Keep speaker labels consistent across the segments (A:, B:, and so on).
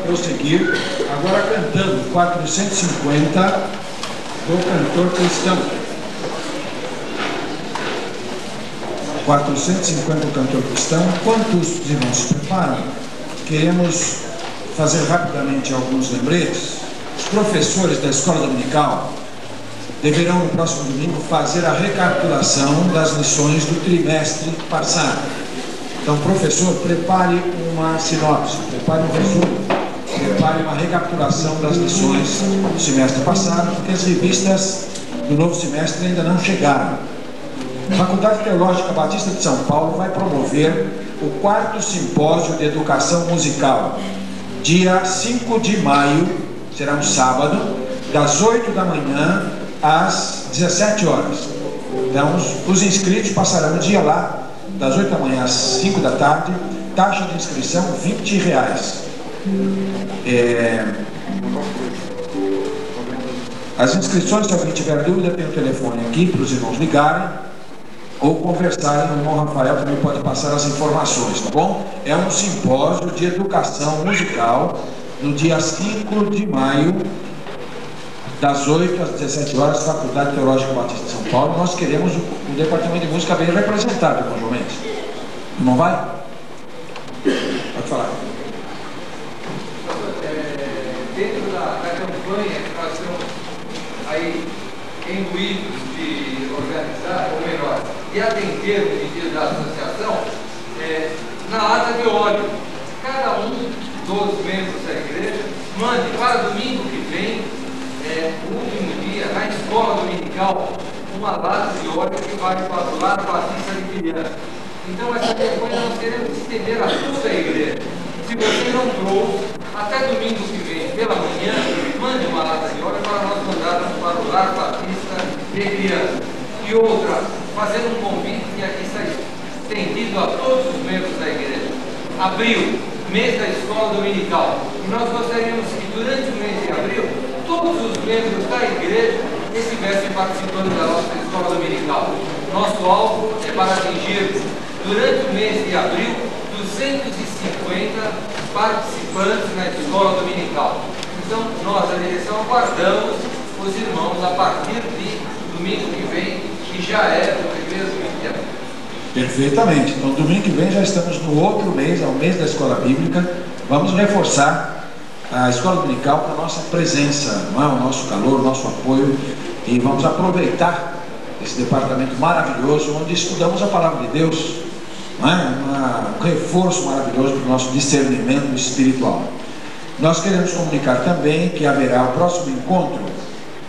A: prosseguir, agora cantando 450 do cantor cristão. 450 do cantor cristão. Enquanto os irmãos se preparam, queremos fazer rapidamente alguns lembretes. Os professores da escola dominical deverão no próximo domingo fazer a recapitulação das lições do trimestre passado. Então, professor, prepare uma sinopse, prepare um resumo, prepare uma recapitulação das lições do semestre passado, porque as revistas do novo semestre ainda não chegaram. A Faculdade Teológica Batista de São Paulo vai promover o 4º Simpósio de Educação Musical, dia 5 de maio, será um sábado, das 8 da manhã às 17 horas. Então, os inscritos passarão o dia lá, das 8 da manhã às 5 da tarde, taxa de inscrição R$20. As inscrições, se alguém tiver dúvida, tem o telefone aqui para os irmãos ligarem ou conversarem. O irmão Rafael também pode passar as informações, tá bom? É um simpósio de educação musical no dia 5 de maio, das 8 às 17 horas, Faculdade Teológica Batista de São Paulo. Nós queremos o departamento de música bem representado, irmão João Mendes. Não vai? Pode falar.
B: Dentro da campanha que nós estamos aí imbuídos de organizar, ou melhor, de atender o pedido da associação, na ata de óleo, cada um dos membros da igreja mande para domingo que vem, o último dia, na escola dominical, uma lata de óleo que vai para o lado Batista de criança. Então, essa campanha nós queremos estender a toda a igreja. Se você não trouxe, até domingo que vem, pela manhã, mande uma lata de óleo para nós mandarmos para o lar Batista de criança. E outra, fazendo um convite que aqui está estendido a todos os membros da igreja. Abril, mês da escola dominical. E nós gostaríamos que durante o mês de abril, todos os membros da igreja estivessem participando da nossa escola dominical. Nosso alvo é para atingir, durante o mês de abril, 250 participantes na escola dominical. Então, nós, a direção, aguardamos os irmãos a partir de domingo que vem, que já é o primeiro domingo de abril.
A: Perfeitamente. Então, domingo que vem já estamos no outro mês, é o mês da escola bíblica. Vamos reforçar a escola dominical com a nossa presença, não é? O nosso calor, o nosso apoio, e vamos aproveitar esse departamento maravilhoso onde estudamos a palavra de Deus, não é? Um reforço maravilhoso para o nosso discernimento espiritual. Nós queremos comunicar também que haverá o próximo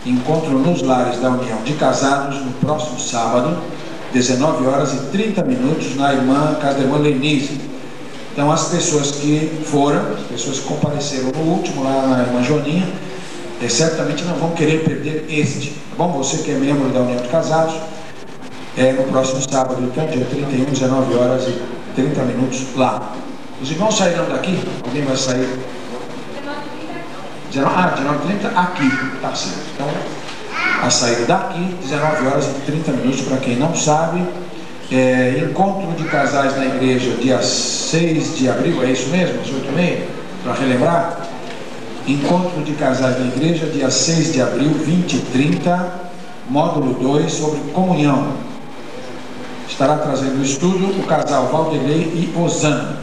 A: encontro nos lares da União de Casados no próximo sábado, 19 horas e 30 minutos, na casa da irmã Lenise. Então, as pessoas que foram, as pessoas que compareceram no último lá na irmã Joninha, certamente não vão querer perder este. Bom, você que é membro da União de Casados, no próximo sábado, então, dia 31, 19 horas e 30 minutos lá. Os irmãos sairão daqui? Alguém vai sair? 19h30 aqui, tá certo. Então, a saída daqui, 19 horas e 30 minutos, para quem não sabe. Encontro de casais na igreja, dia 6 de abril, é isso mesmo? Às 8h30? Para relembrar? Encontro de casais na igreja, dia 6 de abril, 20h30, módulo 2, sobre comunhão. Estará trazendo o estudo o casal Valderlei e Osana.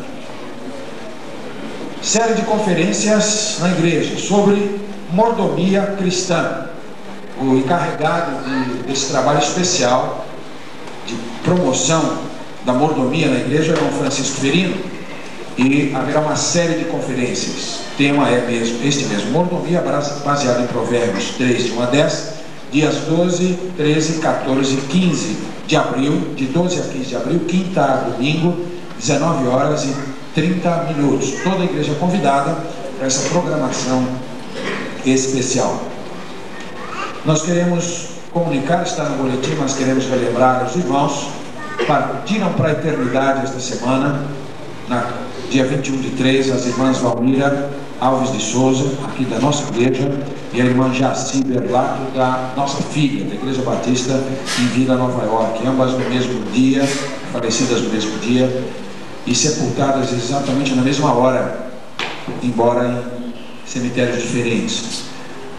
A: Série de conferências na igreja sobre mordomia cristã. O encarregado desse trabalho especial de promoção da mordomia na igreja é o irmão Francisco Ferino, e haverá uma série de conferências. O tema é este mesmo, mordomia, baseado em Provérbios 3, de 1 a 10, dias 12, 13, 14 e 15 de abril, de 12 a 15 de abril, quinta a domingo, 19 horas e 30 minutos. Toda a igreja convidada para essa programação especial. Nós queremos comunicar, está no boletim, mas queremos relembrar os irmãos, partiram para a eternidade esta semana, dia 21 de 3, as irmãs Valmira Alves de Souza, aqui da nossa igreja, e a irmã Jaci Berlato, da nossa filha, da Igreja Batista, em Vila Nova York, ambas no mesmo dia, falecidas no mesmo dia, e sepultadas exatamente na mesma hora, embora cemitérios diferentes.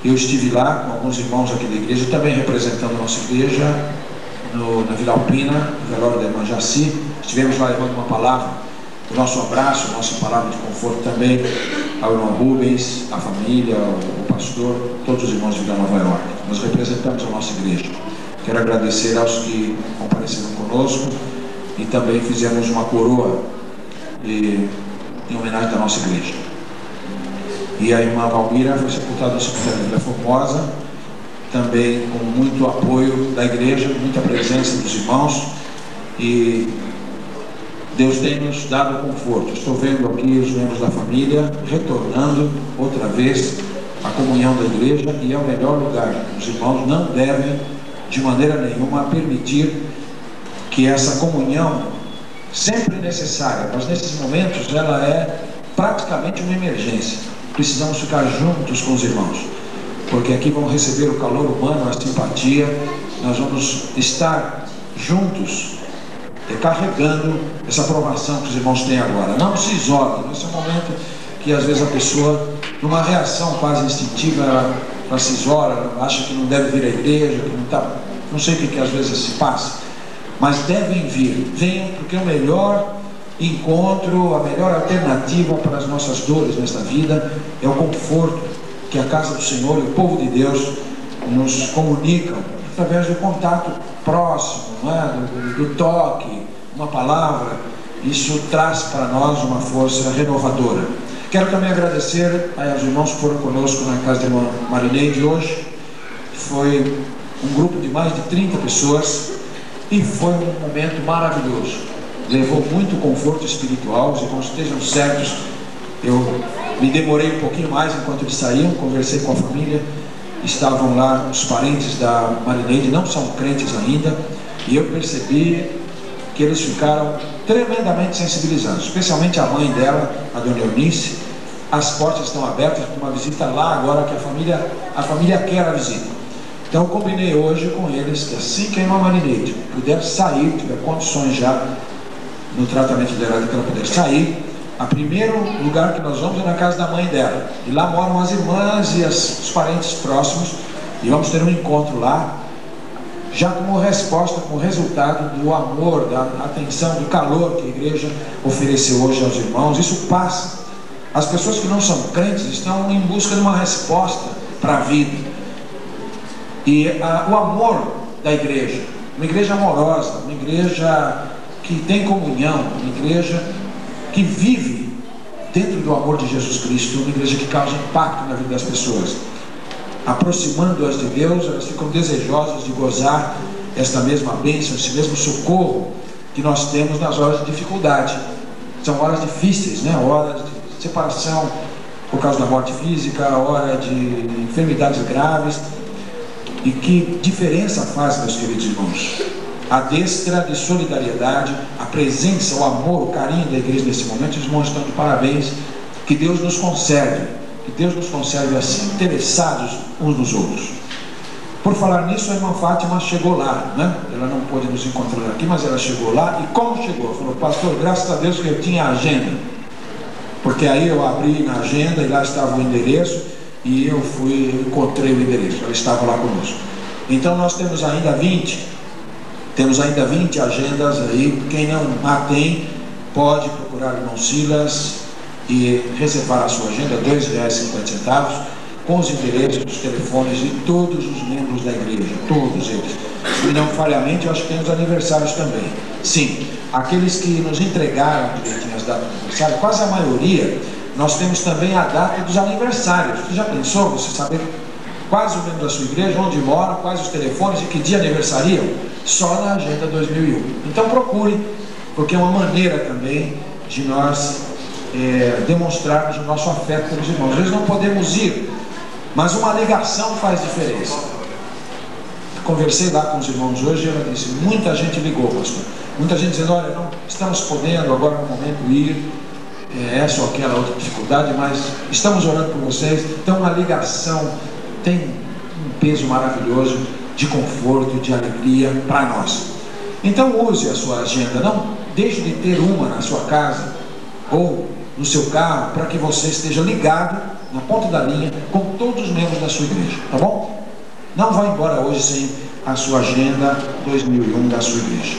A: Eu estive lá com alguns irmãos aqui da igreja, também representando a nossa igreja, na Vila Alpina, no velório da irmã Jaci. Estivemos lá levando uma palavra, o nosso abraço, a nossa palavra de conforto também ao irmão Rubens, à família, ao pastor, todos os irmãos de Vila Nova York. Nós representamos a nossa igreja. Quero agradecer aos que compareceram conosco e também fizemos uma coroa em homenagem da nossa igreja. E a irmã Valmira foi sepultada no cemitério de Vila Formosa, também com muito apoio da igreja, muita presença dos irmãos, e Deus tem nos dado conforto. Estou vendo aqui os membros da família retornando outra vez à comunhão da igreja, e é o melhor lugar. Os irmãos não devem de maneira nenhuma permitir que essa comunhão, sempre necessária, mas nesses momentos ela é praticamente uma emergência. Precisamos ficar juntos com os irmãos, porque aqui vamos receber o calor humano, a simpatia. Nós vamos estar juntos, carregando essa aprovação que os irmãos têm agora. Não se isolem. Esse é um momento que às vezes a pessoa, numa reação quase instintiva, ela se isola, ela acha que não deve vir à igreja, que não está, não sei o que às vezes se passa, mas devem vir. Venham, porque é o melhor encontro, a melhor alternativa para as nossas dores nesta vida é o conforto que a casa do Senhor e o povo de Deus nos comunicam através do contato próximo, não é? do toque, uma palavra. Isso traz para nós uma força renovadora. Quero também agradecer aos irmãos que foram conosco na casa da irmã Marineide hoje. Foi um grupo de mais de 30 pessoas e foi um momento maravilhoso. Levou muito conforto espiritual. Os irmãos estejam certos, eu me demorei um pouquinho mais enquanto eles saíam, conversei com a família. Estavam lá os parentes da Marineide, não são crentes ainda, e eu percebi que eles ficaram tremendamente sensibilizados, especialmente a mãe dela, a dona Eunice. As portas estão abertas para uma visita lá agora, que a família quer a visita. Então eu combinei hoje com eles que assim que a irmã Marineide puder sair, tiver condições já no tratamento dela, que ela puder sair, o primeiro lugar que nós vamos é na casa da mãe dela, e lá moram as irmãs e os parentes próximos, e vamos ter um encontro lá, já como resposta, como resultado do amor, da atenção, do calor que a igreja ofereceu hoje aos irmãos. Isso passa. As pessoas que não são crentes estão em busca de uma resposta para a vida, e o amor da igreja, uma igreja amorosa, uma igreja que tem comunhão, uma igreja que vive dentro do amor de Jesus Cristo, uma igreja que causa impacto na vida das pessoas, aproximando-as de Deus. Elas ficam desejosas de gozar esta mesma bênção, esse mesmo socorro que nós temos nas horas de dificuldade. São horas difíceis, né? Horas de separação por causa da morte física, hora de enfermidades graves. E que diferença faz, meus queridos irmãos, a destra de solidariedade, a presença, o amor, o carinho da igreja nesse momento. Os irmãos estão de parabéns. Que Deus nos conserve, assim, interessados uns nos outros. Por falar nisso, a irmã Fátima chegou lá, né? Ela não pôde nos encontrar aqui, mas ela chegou lá. E como chegou? Falou: pastor, graças a Deus que eu tinha a agenda, porque aí eu abri na agenda e lá estava o endereço, e eu encontrei o endereço, ela estava lá conosco. Então nós temos ainda 20 agendas aí. Quem não a tem, pode procurar o irmão Silas e reservar a sua agenda, R$ 2,50, com os endereços, os telefones de todos os membros da igreja, todos eles. E não falhamente, eu acho que tem os aniversários também. Sim, aqueles que nos entregaram direitinho as datas do aniversário, quase a maioria, nós temos também a data dos aniversários. Você já pensou, você saber quais os membros da sua igreja, onde moram, quais os telefones e que dia aniversariam? Só na agenda 2001. Então procure, porque é uma maneira também de nós demonstrarmos o nosso afeto pelos irmãos. Às vezes não podemos ir, mas uma ligação faz diferença. Conversei lá com os irmãos hoje e ela disse: muita gente ligou, pastor, muita gente dizendo: olha, não estamos podendo agora no momento ir, essa ou aquela outra dificuldade, mas estamos orando por vocês. Então uma ligação tem um peso maravilhoso de conforto, de alegria para nós. Então use a sua agenda, não deixe de ter uma na sua casa ou no seu carro, para que você esteja ligado na ponta da linha, com todos os membros da sua igreja, tá bom? Não vá embora hoje sem a sua agenda 2001 da sua igreja.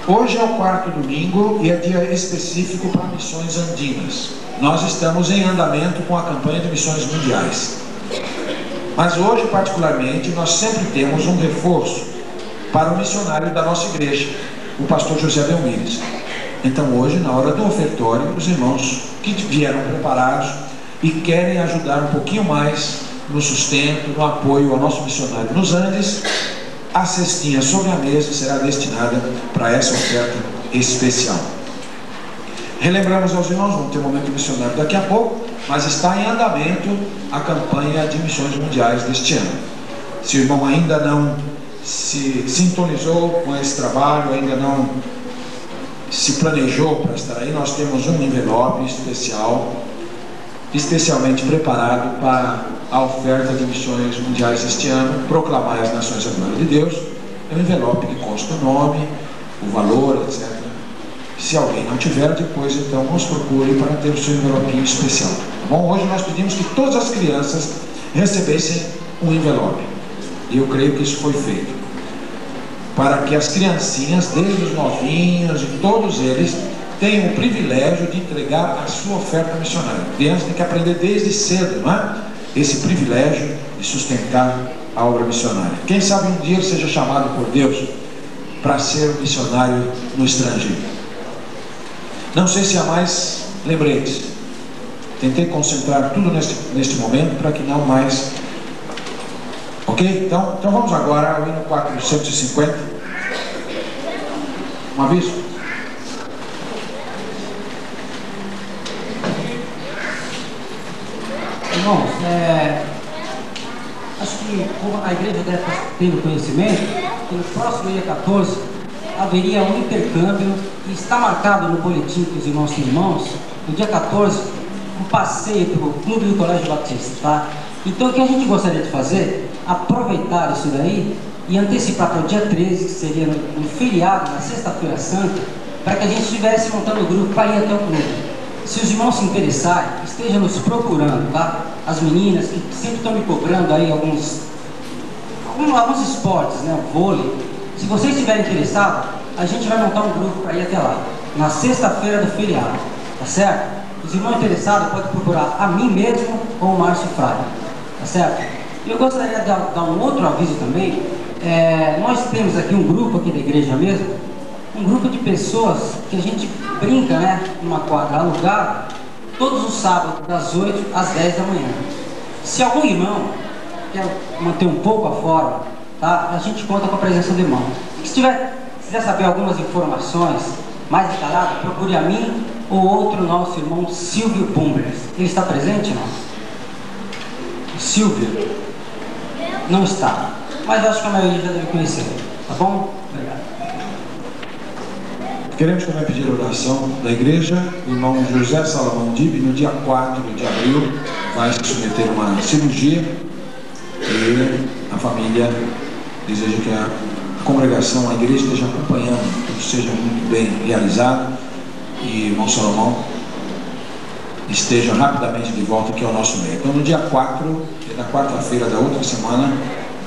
A: Hoje é o quarto domingo e é dia específico para missões andinas. Nós estamos em andamento com a campanha de missões mundiais. Mas hoje, particularmente, nós sempre temos um reforço para o missionário da nossa igreja, o pastor José Belmires. Então hoje, na hora do ofertório, os irmãos que vieram preparados e querem ajudar um pouquinho mais no sustento, no apoio ao nosso missionário nos Andes, a cestinha sobre a mesa será destinada para essa oferta especial. Relembramos aos irmãos, vamos ter um momento missionário daqui a pouco, mas está em andamento a campanha de missões mundiais deste ano. Se o irmão ainda não se sintonizou com esse trabalho, ainda não se planejou para estar aí, nós temos um envelope especial, especialmente preparado para a oferta de missões mundiais este ano, proclamar as nações a glória de Deus. É um envelope que consta o nome, o valor, etc. Se alguém não tiver, depois então nos procure para ter o seu envelopinho especial, tá bom? Hoje nós pedimos que todas as crianças recebessem um envelope, e eu creio que isso foi feito, para que as criancinhas, desde os novinhos e todos eles, tenham o privilégio de entregar a sua oferta missionária. A criança tem que aprender desde cedo, não é? Esse privilégio de sustentar a obra missionária. Quem sabe um dia ele seja chamado por Deus para ser um missionário no estrangeiro. Não sei se há mais lembretes. Tentei concentrar tudo neste momento para que não mais... Ok? Então vamos agora ao hino 450. Um aviso?
C: Irmãos, acho que a igreja deve estar tendo conhecimento que no próximo dia 14 haveria um intercâmbio, e está marcado no boletim que os irmãos têm em mãos, no dia 14, um passeio pelo Clube do Colégio Batista, tá? Então o que a gente gostaria de fazer, aproveitar isso daí e antecipar para o dia 13, que seria no feriado, na sexta-feira santa, para que a gente estivesse montando o grupo para ir até o clube. Se os irmãos se interessarem, estejam nos procurando, tá? As meninas que sempre estão me cobrando aí alguns esportes, né? O vôlei. Se vocês estiverem interessados, a gente vai montar um grupo para ir até lá, na sexta-feira do feriado, tá certo? Os irmãos interessados podem procurar a mim mesmo ou o Márcio Fraga, tá certo? E eu gostaria de dar um outro aviso também. Nós temos aqui um grupo aqui da igreja mesmo, um grupo de pessoas que a gente brinca, né, numa quadra alugada, todos os sábados, das 8 às 10 da manhã. Se algum irmão quer manter um pouco a forma, tá, a gente conta com a presença do irmão. Se quiser saber algumas informações mais detalhadas, procure a mim ou outro nosso irmão Silvio Bumbers. Ele está presente, não? O Silvio não está, mas eu acho que a maioria já deve conhecer, tá bom? Obrigado.
A: Queremos também pedir oração da igreja. O irmão José Salomão Dib, no dia 4 de abril, vai se submeter a uma cirurgia, e a família deseja que a congregação, a igreja esteja acompanhando, que seja muito bem realizado, e irmão Salomão esteja rapidamente de volta aqui ao nosso meio. Então no dia 4, na quarta-feira da outra semana,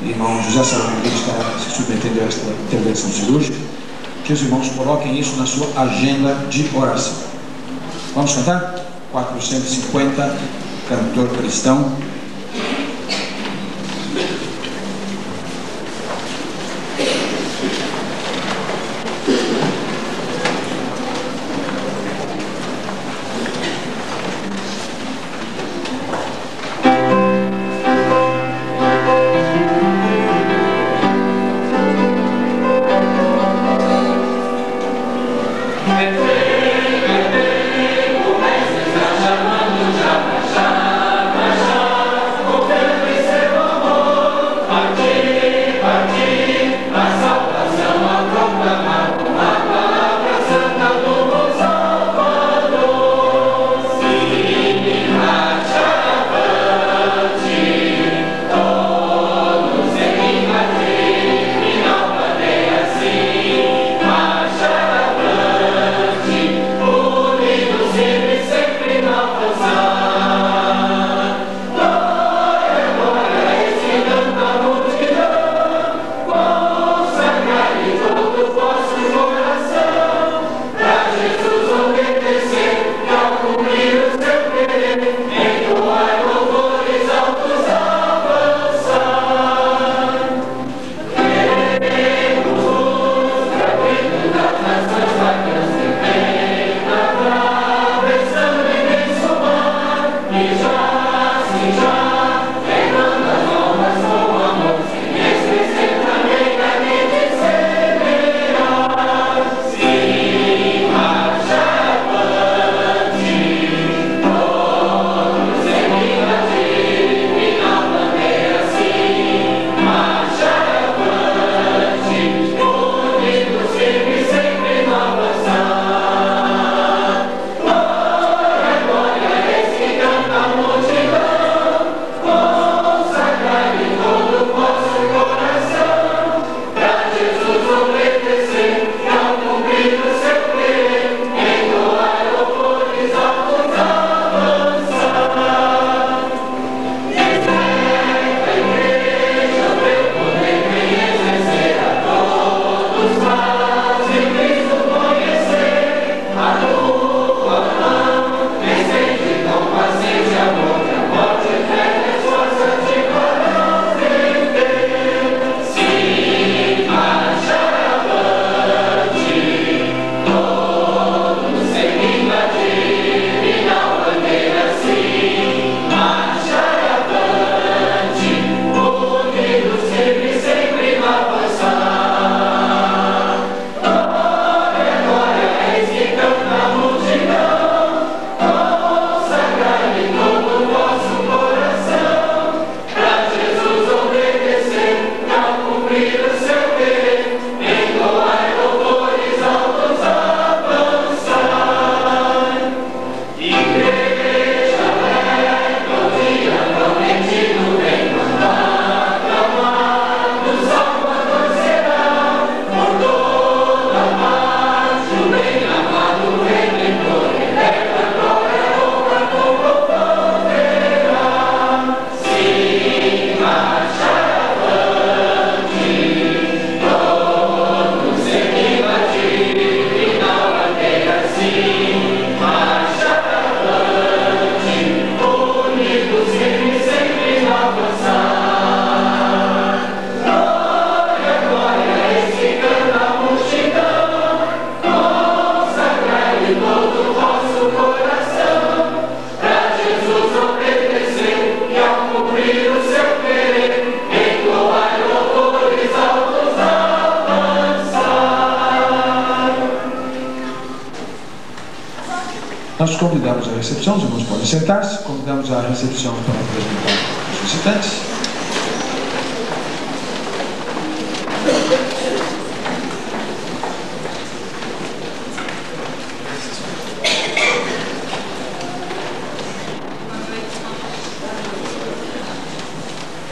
A: o irmão José Salomão Dib estará se submetendo a esta intervenção cirúrgica. Que os irmãos coloquem isso na sua agenda de oração. Vamos cantar? 450, cantor cristão.
D: Chamando,
A: recepção, os irmãos podem sentar-se. Convidamos a recepção para apresentar os visitantes.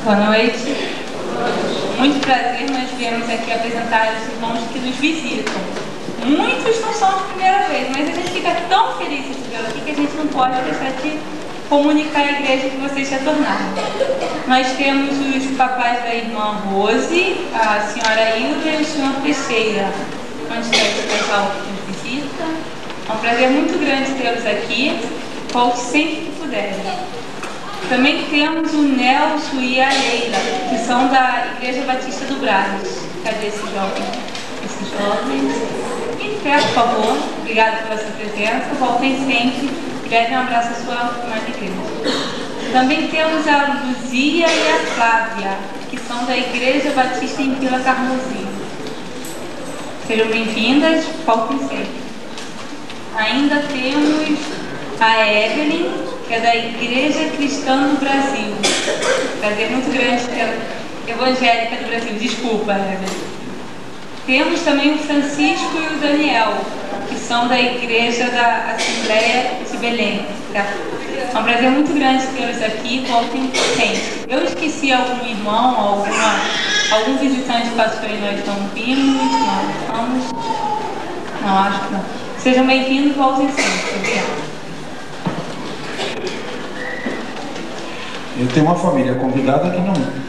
D: Boa noite. Muito prazer, nós viemos aqui apresentar os irmãos que nos visitam. Muitos não são de primeira vez, mas a gente fica tão feliz de vê-los aqui que a gente não pode deixar de comunicar a igreja que vocês se tornaram. Nós temos os papais da irmã Rose, a senhora Hilda e o senhor Teixeira. Onde está esse pessoal que nos visita? É um prazer muito grande tê-los aqui. Volte sempre que puderem. Também temos o Nelson e a Leila, que são da Igreja Batista do Brás. Cadê esse jovem? Esses jovens. E pé, por favor. Obrigada pela sua presença. Voltem sempre. Levem um abraço à sua amada igreja. Também temos a Luzia e a Flávia, que são da Igreja Batista em Vila Carmozinho. Sejam bem-vindas. Voltem sempre. Ainda temos a Evelyn, que é da Igreja Cristã do Brasil. Prazer muito grande ter evangélica do Brasil. Desculpa, Evelyn. Temos também o Francisco e o Daniel, que são da Igreja da Assembleia de Belém. Tá? É um prazer muito grande tê-los aqui. Voltem sempre. Eu esqueci algum irmão, algum visitante que passou e nós não vimos, não vamos. Não, acho que não. Sejam bem-vindos, voltem sempre. Obrigada.
A: Eu tenho uma família convidada que não.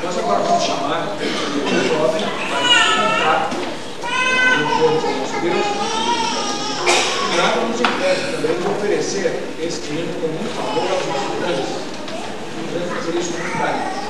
A: Nós agora vamos chamar o jovem para encontrar os jovens do nosso Deus. E nada nos impede também de oferecer esse hino com muito favor aos nossos grandes. Vamos fazer isso com muito carinho.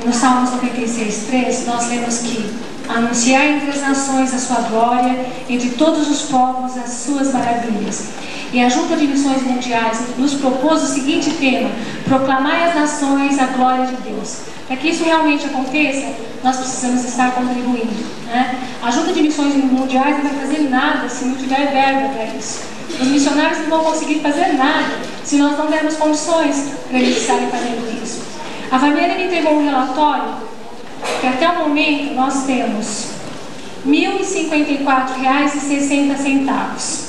E: No Salmos 96:3, nós lemos que anunciar entre as nações a sua glória, entre todos os povos as suas maravilhas. E a Junta de Missões Mundiais nos propôs o seguinte tema: proclamai às nações a glória de Deus. Para que isso realmente aconteça, nós precisamos estar contribuindo, né? A Junta de Missões Mundiais não vai fazer nada se não tiver verba para isso. Os missionários não vão conseguir fazer nada se nós não dermos condições para eles estarem fazendo isso. A Fabiana me entregou um relatório que até o momento nós temos R$ 1.054,60.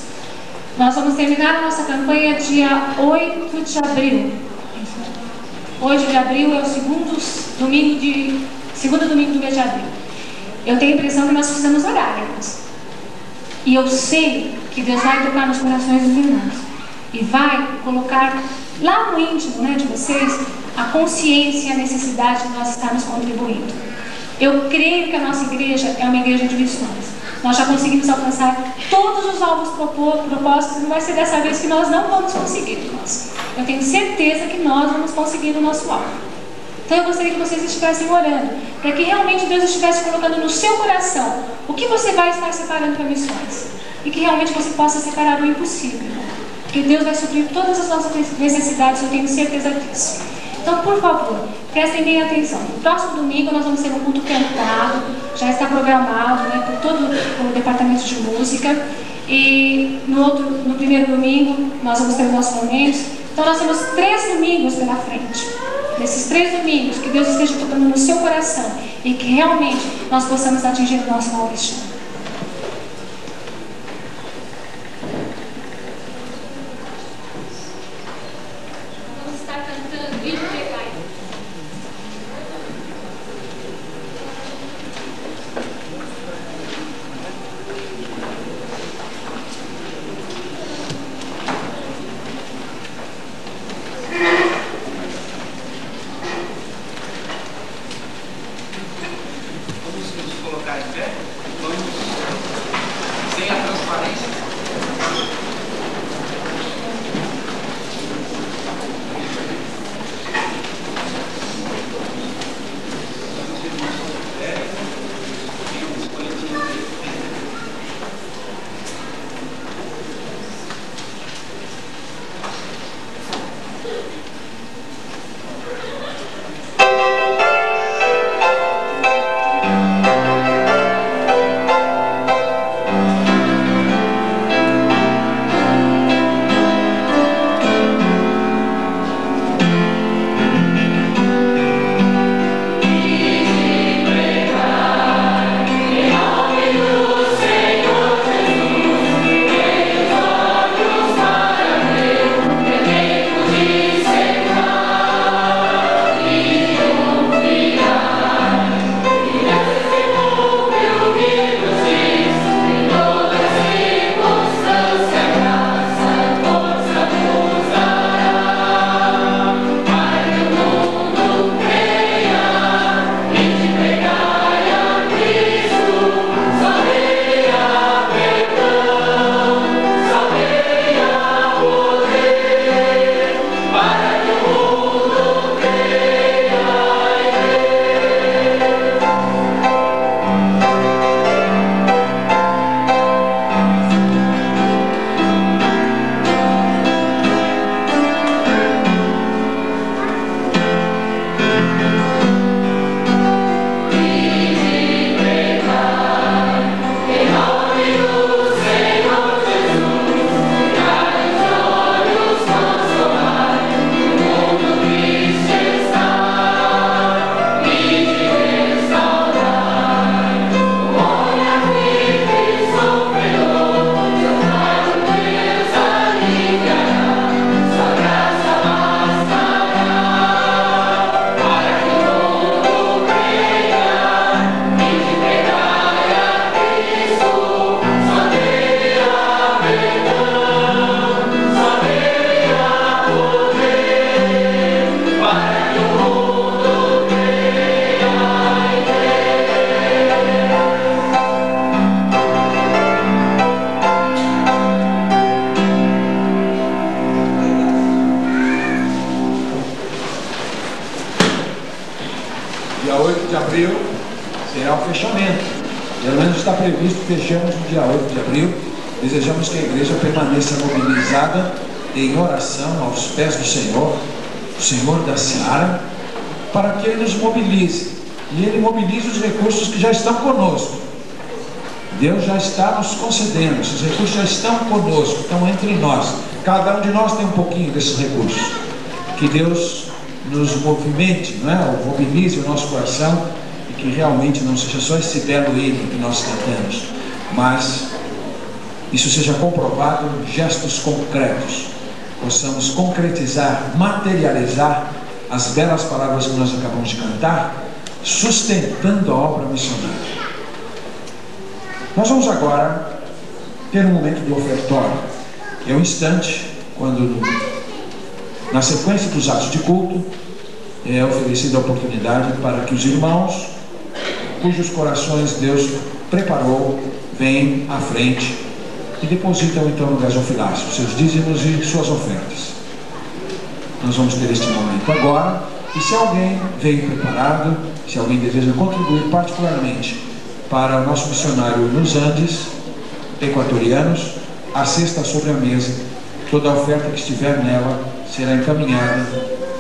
E: Nós vamos terminar a nossa campanha dia 8 de abril. 8 de abril é o segundo domingo do mês de abril. Eu tenho a impressão que nós precisamos orar, irmãos. E eu sei que Deus vai tocar nos corações dos irmãos e vai colocar lá no íntimo, né, de vocês a consciência e a necessidade de nós estarmos contribuindo. Eu creio que a nossa igreja é uma igreja de missões. Nós já conseguimos alcançar todos os alvos propostos, não vai ser dessa vez que nós não vamos conseguir, irmãos. Eu tenho certeza que nós vamos conseguir o nosso alvo. Então eu gostaria que vocês estivessem orando, para que realmente Deus estivesse colocando no seu coração o que você vai estar separando para missões. E que realmente você possa separar o impossível. Porque Deus vai suprir todas as nossas necessidades, eu tenho certeza disso. Então, por favor, prestem bem atenção. No próximo domingo nós vamos ter um culto cantado, já está programado, né, por todo o departamento de música. E no primeiro domingo nós vamos ter os nossos momentos. Então nós temos 3 domingos pela frente. Nesses 3 domingos, que Deus esteja tocando no seu coração e que realmente nós possamos atingir o nosso maior destino.
F: Vamos nos colocar em pé? Vamos
A: fechamento. Pelo menos está previsto que fechamos no dia 8 de abril. Desejamos que a igreja permaneça mobilizada em oração aos pés do Senhor, o Senhor da Seara, para que Ele nos mobilize. E Ele mobilize os recursos que já estão conosco. Deus já está nos concedendo, esses recursos já estão conosco, estão entre nós. Cada um de nós tem um pouquinho desses recursos. Que Deus nos movimente, não é? Mobilize o nosso coração e que realmente não seja só esse belo hino que nós cantamos, mas isso seja comprovado em gestos concretos. Possamos concretizar, materializar as belas palavras que nós acabamos de cantar, sustentando a obra missionária. Nós vamos agora ter um momento do ofertório, que é um instante quando, na sequência dos atos de culto, é oferecida a oportunidade para que os irmãos, cujos corações Deus preparou, venham à frente e depositam então no gasofilácio seus dízimos e suas ofertas. Nós vamos ter este momento agora, e se alguém veio preparado, se alguém deseja contribuir particularmente para o nosso missionário nos Andes equatorianos, a cesta sobre a mesa, toda a oferta que estiver nela será encaminhada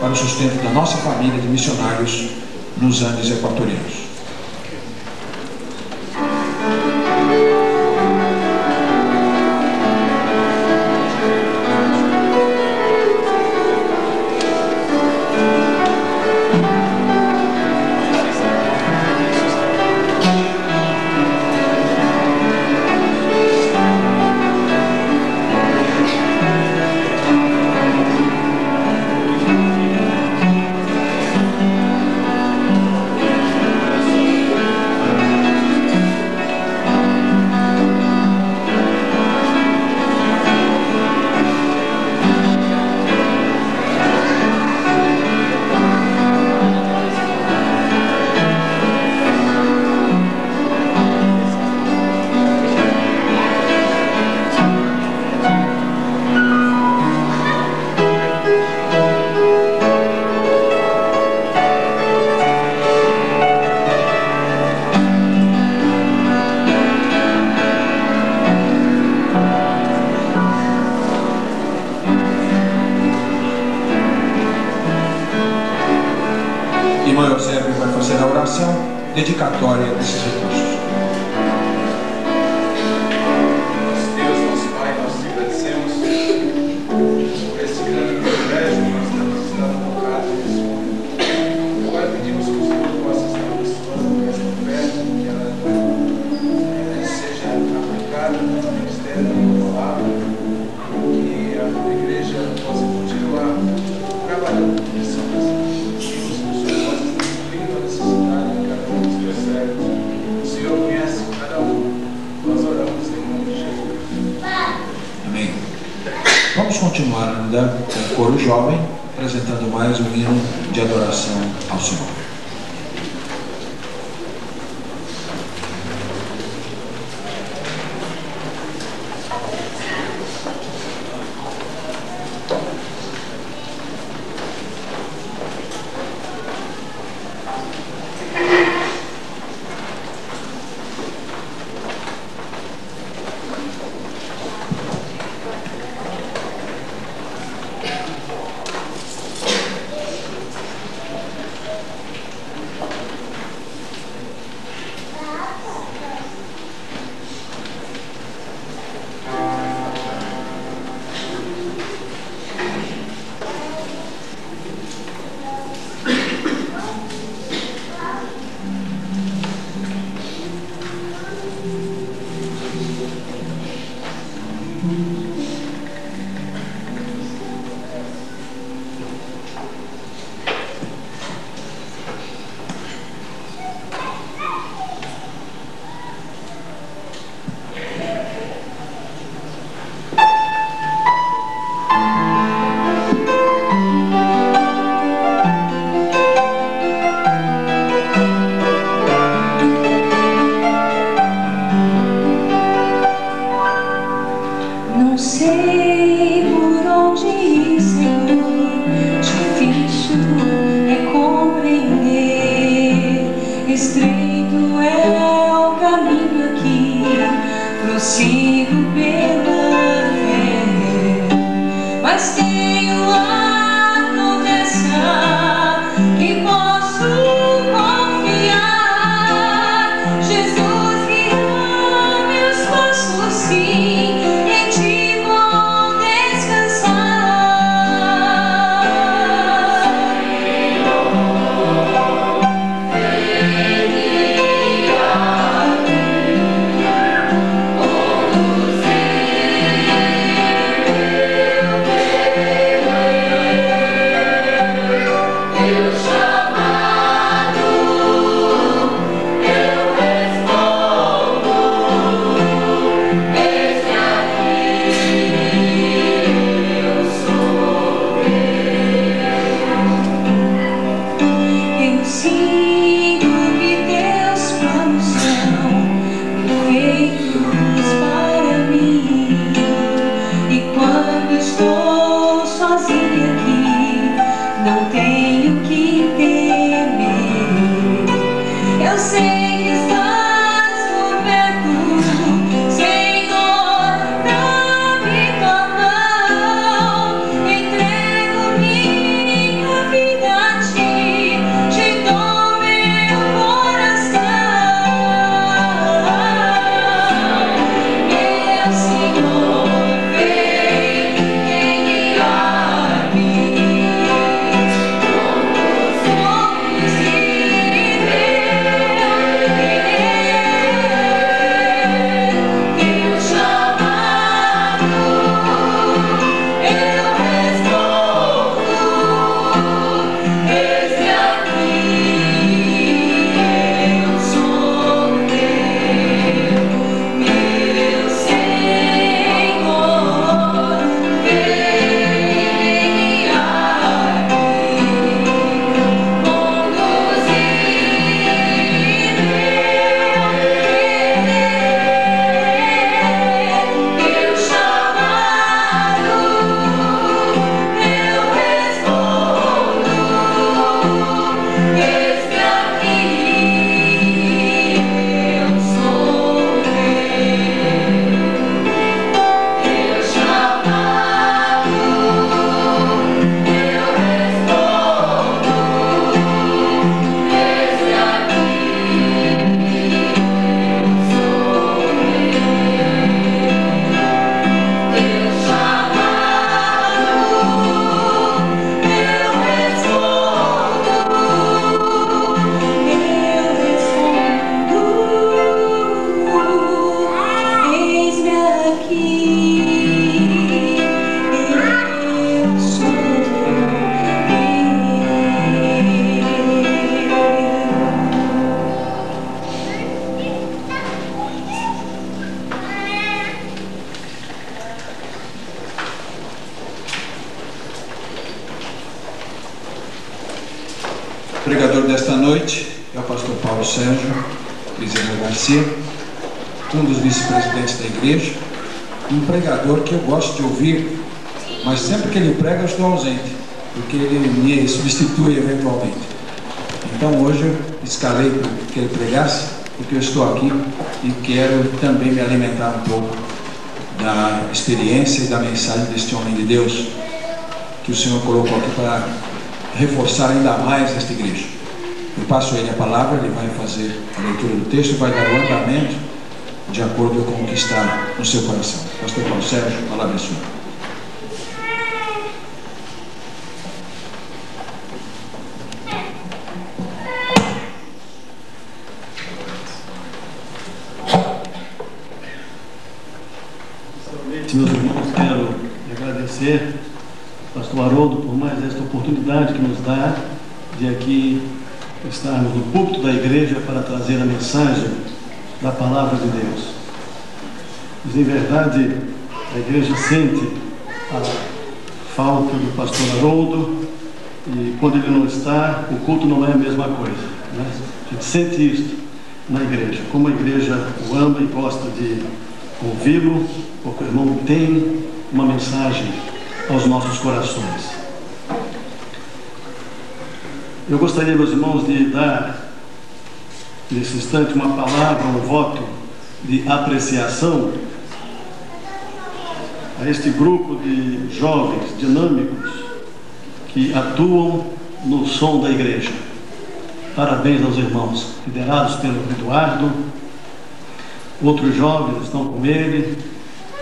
A: para o sustento da nossa família de missionários nos Andes equatorianos. Dedicatória desses recursos.
B: Deus, nosso Pai, nós te agradecemos por esse grande privilégio que nós estamos colocados nesse momento. Agora pedimos que o Senhor possa estar abençoando esta oferta, que ela seja aplicada no ministério da tua palavra, que a igreja possa continuar trabalhando com missões. O Senhor conhece cada um. Nós oramos em nome de Jesus.
A: Amém. Vamos continuar ainda com o coro jovem, apresentando mais um hino de adoração ao Senhor.
F: Estreito é sigo pela fé, mas tenho a promessa que posso confiar. Jesus guiou meus passos, sim, em ti vou
A: O pregador desta noite é o pastor Paulo Sérgio Criseiro Garcia, um dos vice-presidentes da igreja, um pregador que eu gosto de ouvir, mas sempre que ele prega eu estou ausente, porque ele me substitui eventualmente. Então hoje eu escalei para que ele pregasse, porque eu estou aqui e quero também me alimentar um pouco da experiência e da mensagem deste homem de Deus que o Senhor colocou aqui para reforçar ainda mais esta igreja. Eu passo a ele a palavra, ele vai fazer a leitura do texto e vai dar o andamento de acordo com o que está no seu coração. Pastor Paulo Sérgio, a palavra é sua.
G: Meus irmãos, quero agradecer ao pastor Haroldo por mais esta oportunidade que nos dá de aqui estarmos no púlpito da igreja para trazer a mensagem da palavra de Deus. Mas, em verdade, a igreja sente a falta do pastor Haroldo e quando ele não está, o culto não é a mesma coisa, né? A gente sente isso na igreja, como a igreja o ama e gosta de ouvi-lo, porque o irmão tem uma mensagem aos nossos corações. Eu gostaria, meus irmãos, de dar nesse instante uma palavra, um voto de apreciação a este grupo de jovens dinâmicos que atuam no som da igreja. Parabéns aos irmãos, liderados pelo Eduardo. Outros jovens estão com ele.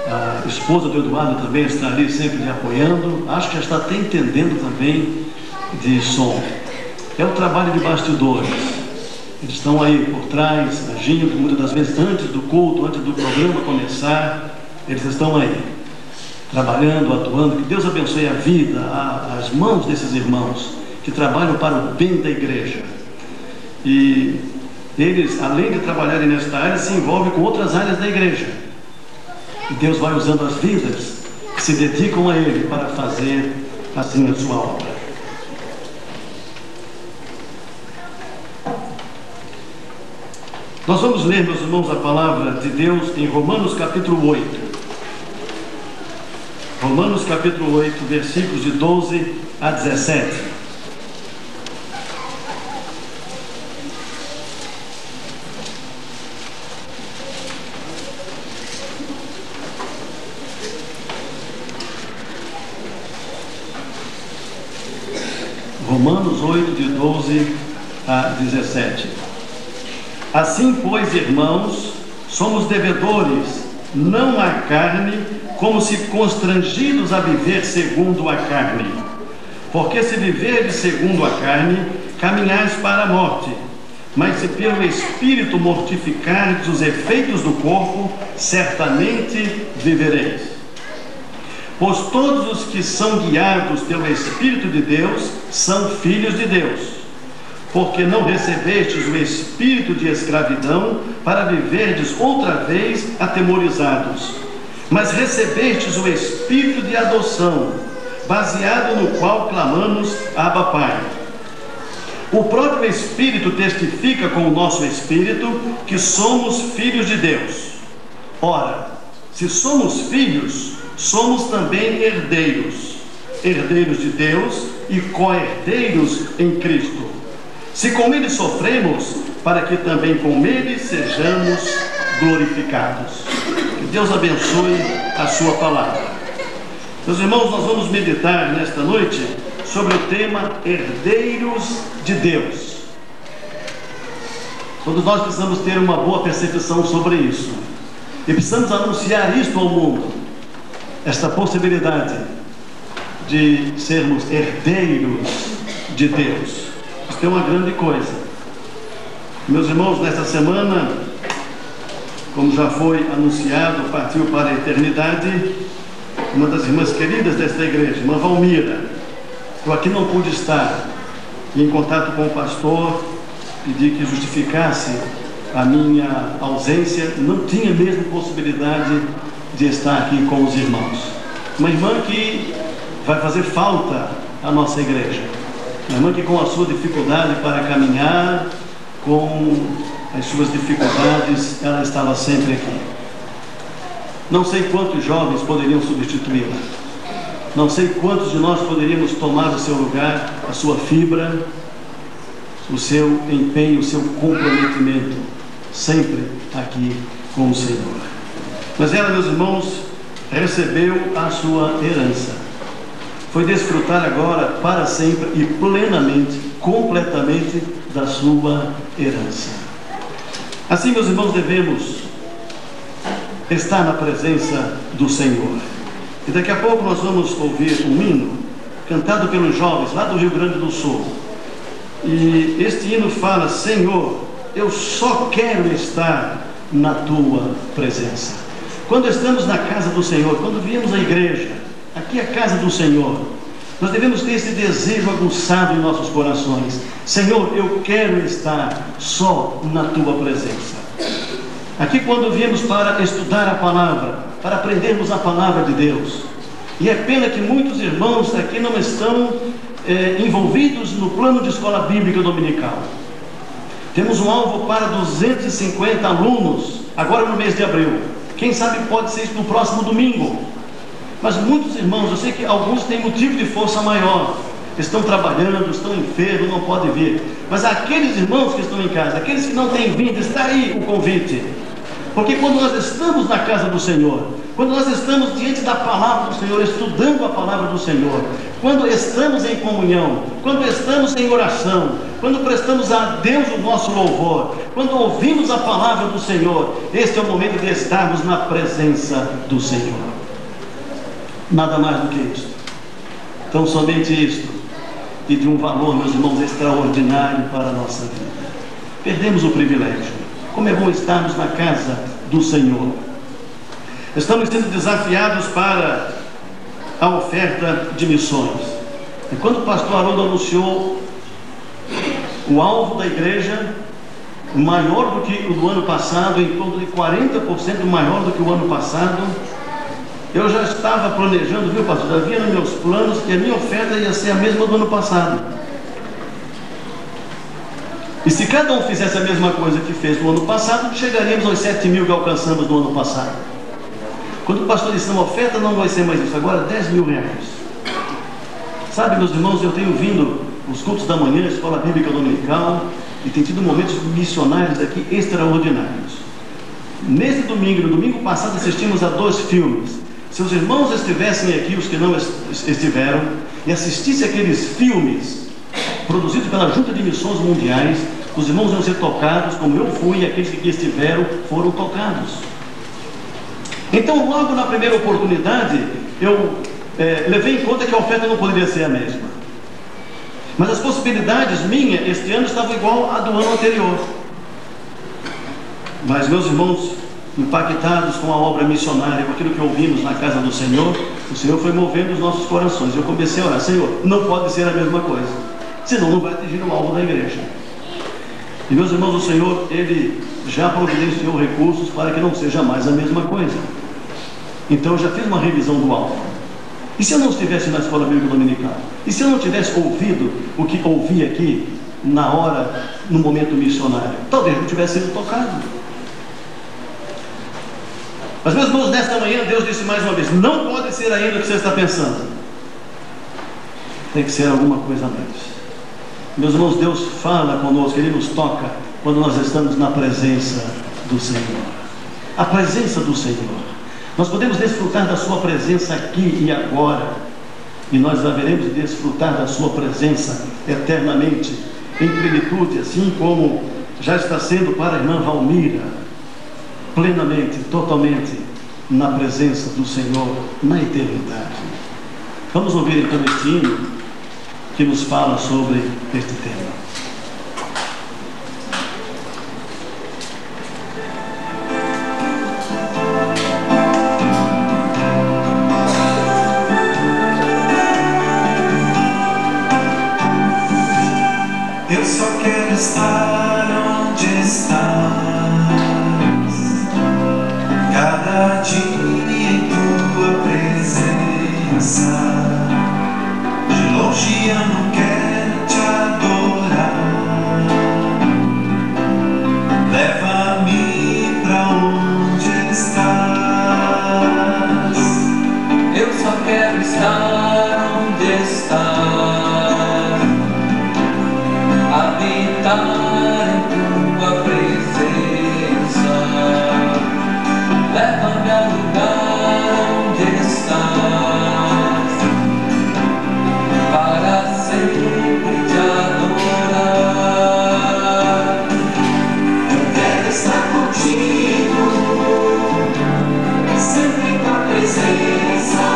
G: A esposa do Eduardo também está ali sempre lhe apoiando. Acho que já está até entendendo também de som. É o trabalho de bastidores. Eles estão aí por trás, agindo, muitas das vezes antes do culto, antes do programa começar. Eles estão aí, trabalhando, atuando. Que Deus abençoe a vida, as mãos desses irmãos que trabalham para o bem da igreja. E eles, além de trabalharem nesta área, se envolvem com outras áreas da igreja. E Deus vai usando as vidas que se dedicam a Ele para fazer assim a sua obra. Nós vamos ler, meus irmãos, a palavra de Deus em Romanos capítulo 8. Romanos capítulo 8, versículos de 12 a 17. Romanos 8, de 12 a 17. Assim, pois, irmãos, somos devedores, não à carne, como se constrangidos a viver segundo a carne. Porque se viverdes segundo a carne, caminhais para a morte. Mas se pelo Espírito mortificardes os efeitos do corpo, certamente vivereis. Pois todos os que são guiados pelo Espírito de Deus são filhos de Deus. Porque não recebestes o espírito de escravidão para viverdes outra vez atemorizados, mas recebestes o espírito de adoção, baseado no qual clamamos Abba Pai. O próprio Espírito testifica com o nosso espírito que somos filhos de Deus. Ora, se somos filhos, somos também herdeiros, herdeiros de Deus e co-herdeiros em Cristo. Se com Ele sofremos, para que também com Ele sejamos glorificados. Que Deus abençoe a sua palavra. Meus irmãos, nós vamos meditar nesta noite sobre o tema herdeiros de Deus. Todos nós precisamos ter uma boa percepção sobre isso. E precisamos anunciar isto ao mundo. Esta possibilidade de sermos herdeiros de Deus. Isso é uma grande coisa. Meus irmãos, nesta semana, como já foi anunciado, partiu para a eternidade uma das irmãs queridas desta igreja, irmã Valmira. Eu aqui não pude estar, e em contato com o pastor, pedi que justificasse a minha ausência. Não tinha mesmo possibilidade de estar aqui com os irmãos. Uma irmã que vai fazer falta à nossa igreja. Uma irmã que, com a sua dificuldade para caminhar, com as suas dificuldades, ela estava sempre aqui. Não sei quantos jovens poderiam substituí-la. Não sei quantos de nós poderíamos tomar o seu lugar, a sua fibra, o seu empenho, o seu comprometimento, sempre aqui com o Senhor. Mas ela, meus irmãos, recebeu a sua herança. Foi desfrutar agora, para sempre e plenamente, completamente, da sua herança. Assim, meus irmãos, devemos estar na presença do Senhor. E daqui a pouco nós vamos ouvir um hino cantado pelos jovens lá do Rio Grande do Sul. E este hino fala: Senhor, eu só quero estar na tua presença. Quando estamos na casa do Senhor, quando viemos à igreja, aqui é a casa do Senhor, nós devemos ter esse desejo aguçado em nossos corações. Senhor, eu quero estar só na tua presença. Aqui, quando viemos para estudar a palavra, para aprendermos a palavra de Deus, e é pena que muitos irmãos aqui não estão envolvidos no plano de escola bíblica dominical. Temos um alvo para 250 alunos agora no mês de abril. Quem sabe pode ser isso no próximo domingo. Mas muitos irmãos, eu sei que alguns têm motivo de força maior, estão trabalhando, estão enfermos, não podem vir. Mas aqueles irmãos que estão em casa, aqueles que não têm vindo, está aí o convite. Porque quando nós estamos na casa do Senhor, quando nós estamos diante da palavra do Senhor, estudando a palavra do Senhor, quando estamos em comunhão, quando estamos em oração, quando prestamos a Deus o nosso louvor, quando ouvimos a palavra do Senhor, este é o momento de estarmos na presença do Senhor. Nada mais do que isto. Então somente isto, e de um valor, meus irmãos, extraordinário para a nossa vida. Perdemos o privilégio. Como é bom estarmos na casa do Senhor. Estamos sendo desafiados para a oferta de missões. E quando o pastor Haroldo anunciou o alvo da igreja, maior do que o do ano passado, em torno de 40% maior do que o ano passado, eu já estava planejando, viu, pastor? Já havia nos meus planos que a minha oferta ia ser a mesma do ano passado. E se cada um fizesse a mesma coisa que fez no ano passado, chegaríamos aos 7 mil que alcançamos no ano passado. Quando o pastor disse, não, a oferta não vai ser mais isso, agora 10 mil reais. Sabe, meus irmãos, eu tenho vindo os cultos da manhã, a escola bíblica dominical, e tem tido momentos missionários aqui extraordinários. Nesse domingo, no domingo passado, assistimos a 2 filmes. Se os irmãos estivessem aqui, os que não estiveram, e assistissem aqueles filmes produzidos pela Junta de Missões Mundiais, os irmãos vão ser tocados, como eu fui, e aqueles que estiveram foram tocados. Então, logo na primeira oportunidade, eu levei em conta que a oferta não poderia ser a mesma. Mas as possibilidades minhas, este ano, estavam igual à do ano anterior. Mas, meus irmãos, impactados com a obra missionária, com aquilo que ouvimos na casa do Senhor, o Senhor foi movendo os nossos corações. Eu comecei a orar, Senhor, não pode ser a mesma coisa, senão não vai atingir o alvo da igreja. E, meus irmãos, o Senhor, Ele já providenciou recursos para que não seja mais a mesma coisa. Então eu já fiz uma revisão do alvo. E se eu não estivesse na escola bíblica dominical? E se eu não tivesse ouvido o que ouvi aqui na hora, no momento missionário? Talvez não tivesse sido tocado. Mas, meus irmãos, nesta manhã Deus disse mais uma vez, não pode ser ainda o que você está pensando. Tem que ser alguma coisa a mais. Meus irmãos, Deus fala conosco, Ele nos toca quando nós estamos na presença do Senhor. A presença do Senhor. Nós podemos desfrutar da sua presença aqui e agora, e nós haveremos de desfrutar da sua presença eternamente, em plenitude, assim como já está sendo para a irmã Valmira, plenamente, totalmente na presença do Senhor na eternidade. Vamos ouvir então este hino que nos fala sobre este tema.
H: Eu só quero estar onde estás, cada dia em tua presença. De longe eu não quero te adorar, leva-me pra onde estás. Eu só quero estar onde estás, habitar em tua presença, leva-me a lugar onde estás, para sempre te adorar. Eu quero estar contigo, sempre em tua presença,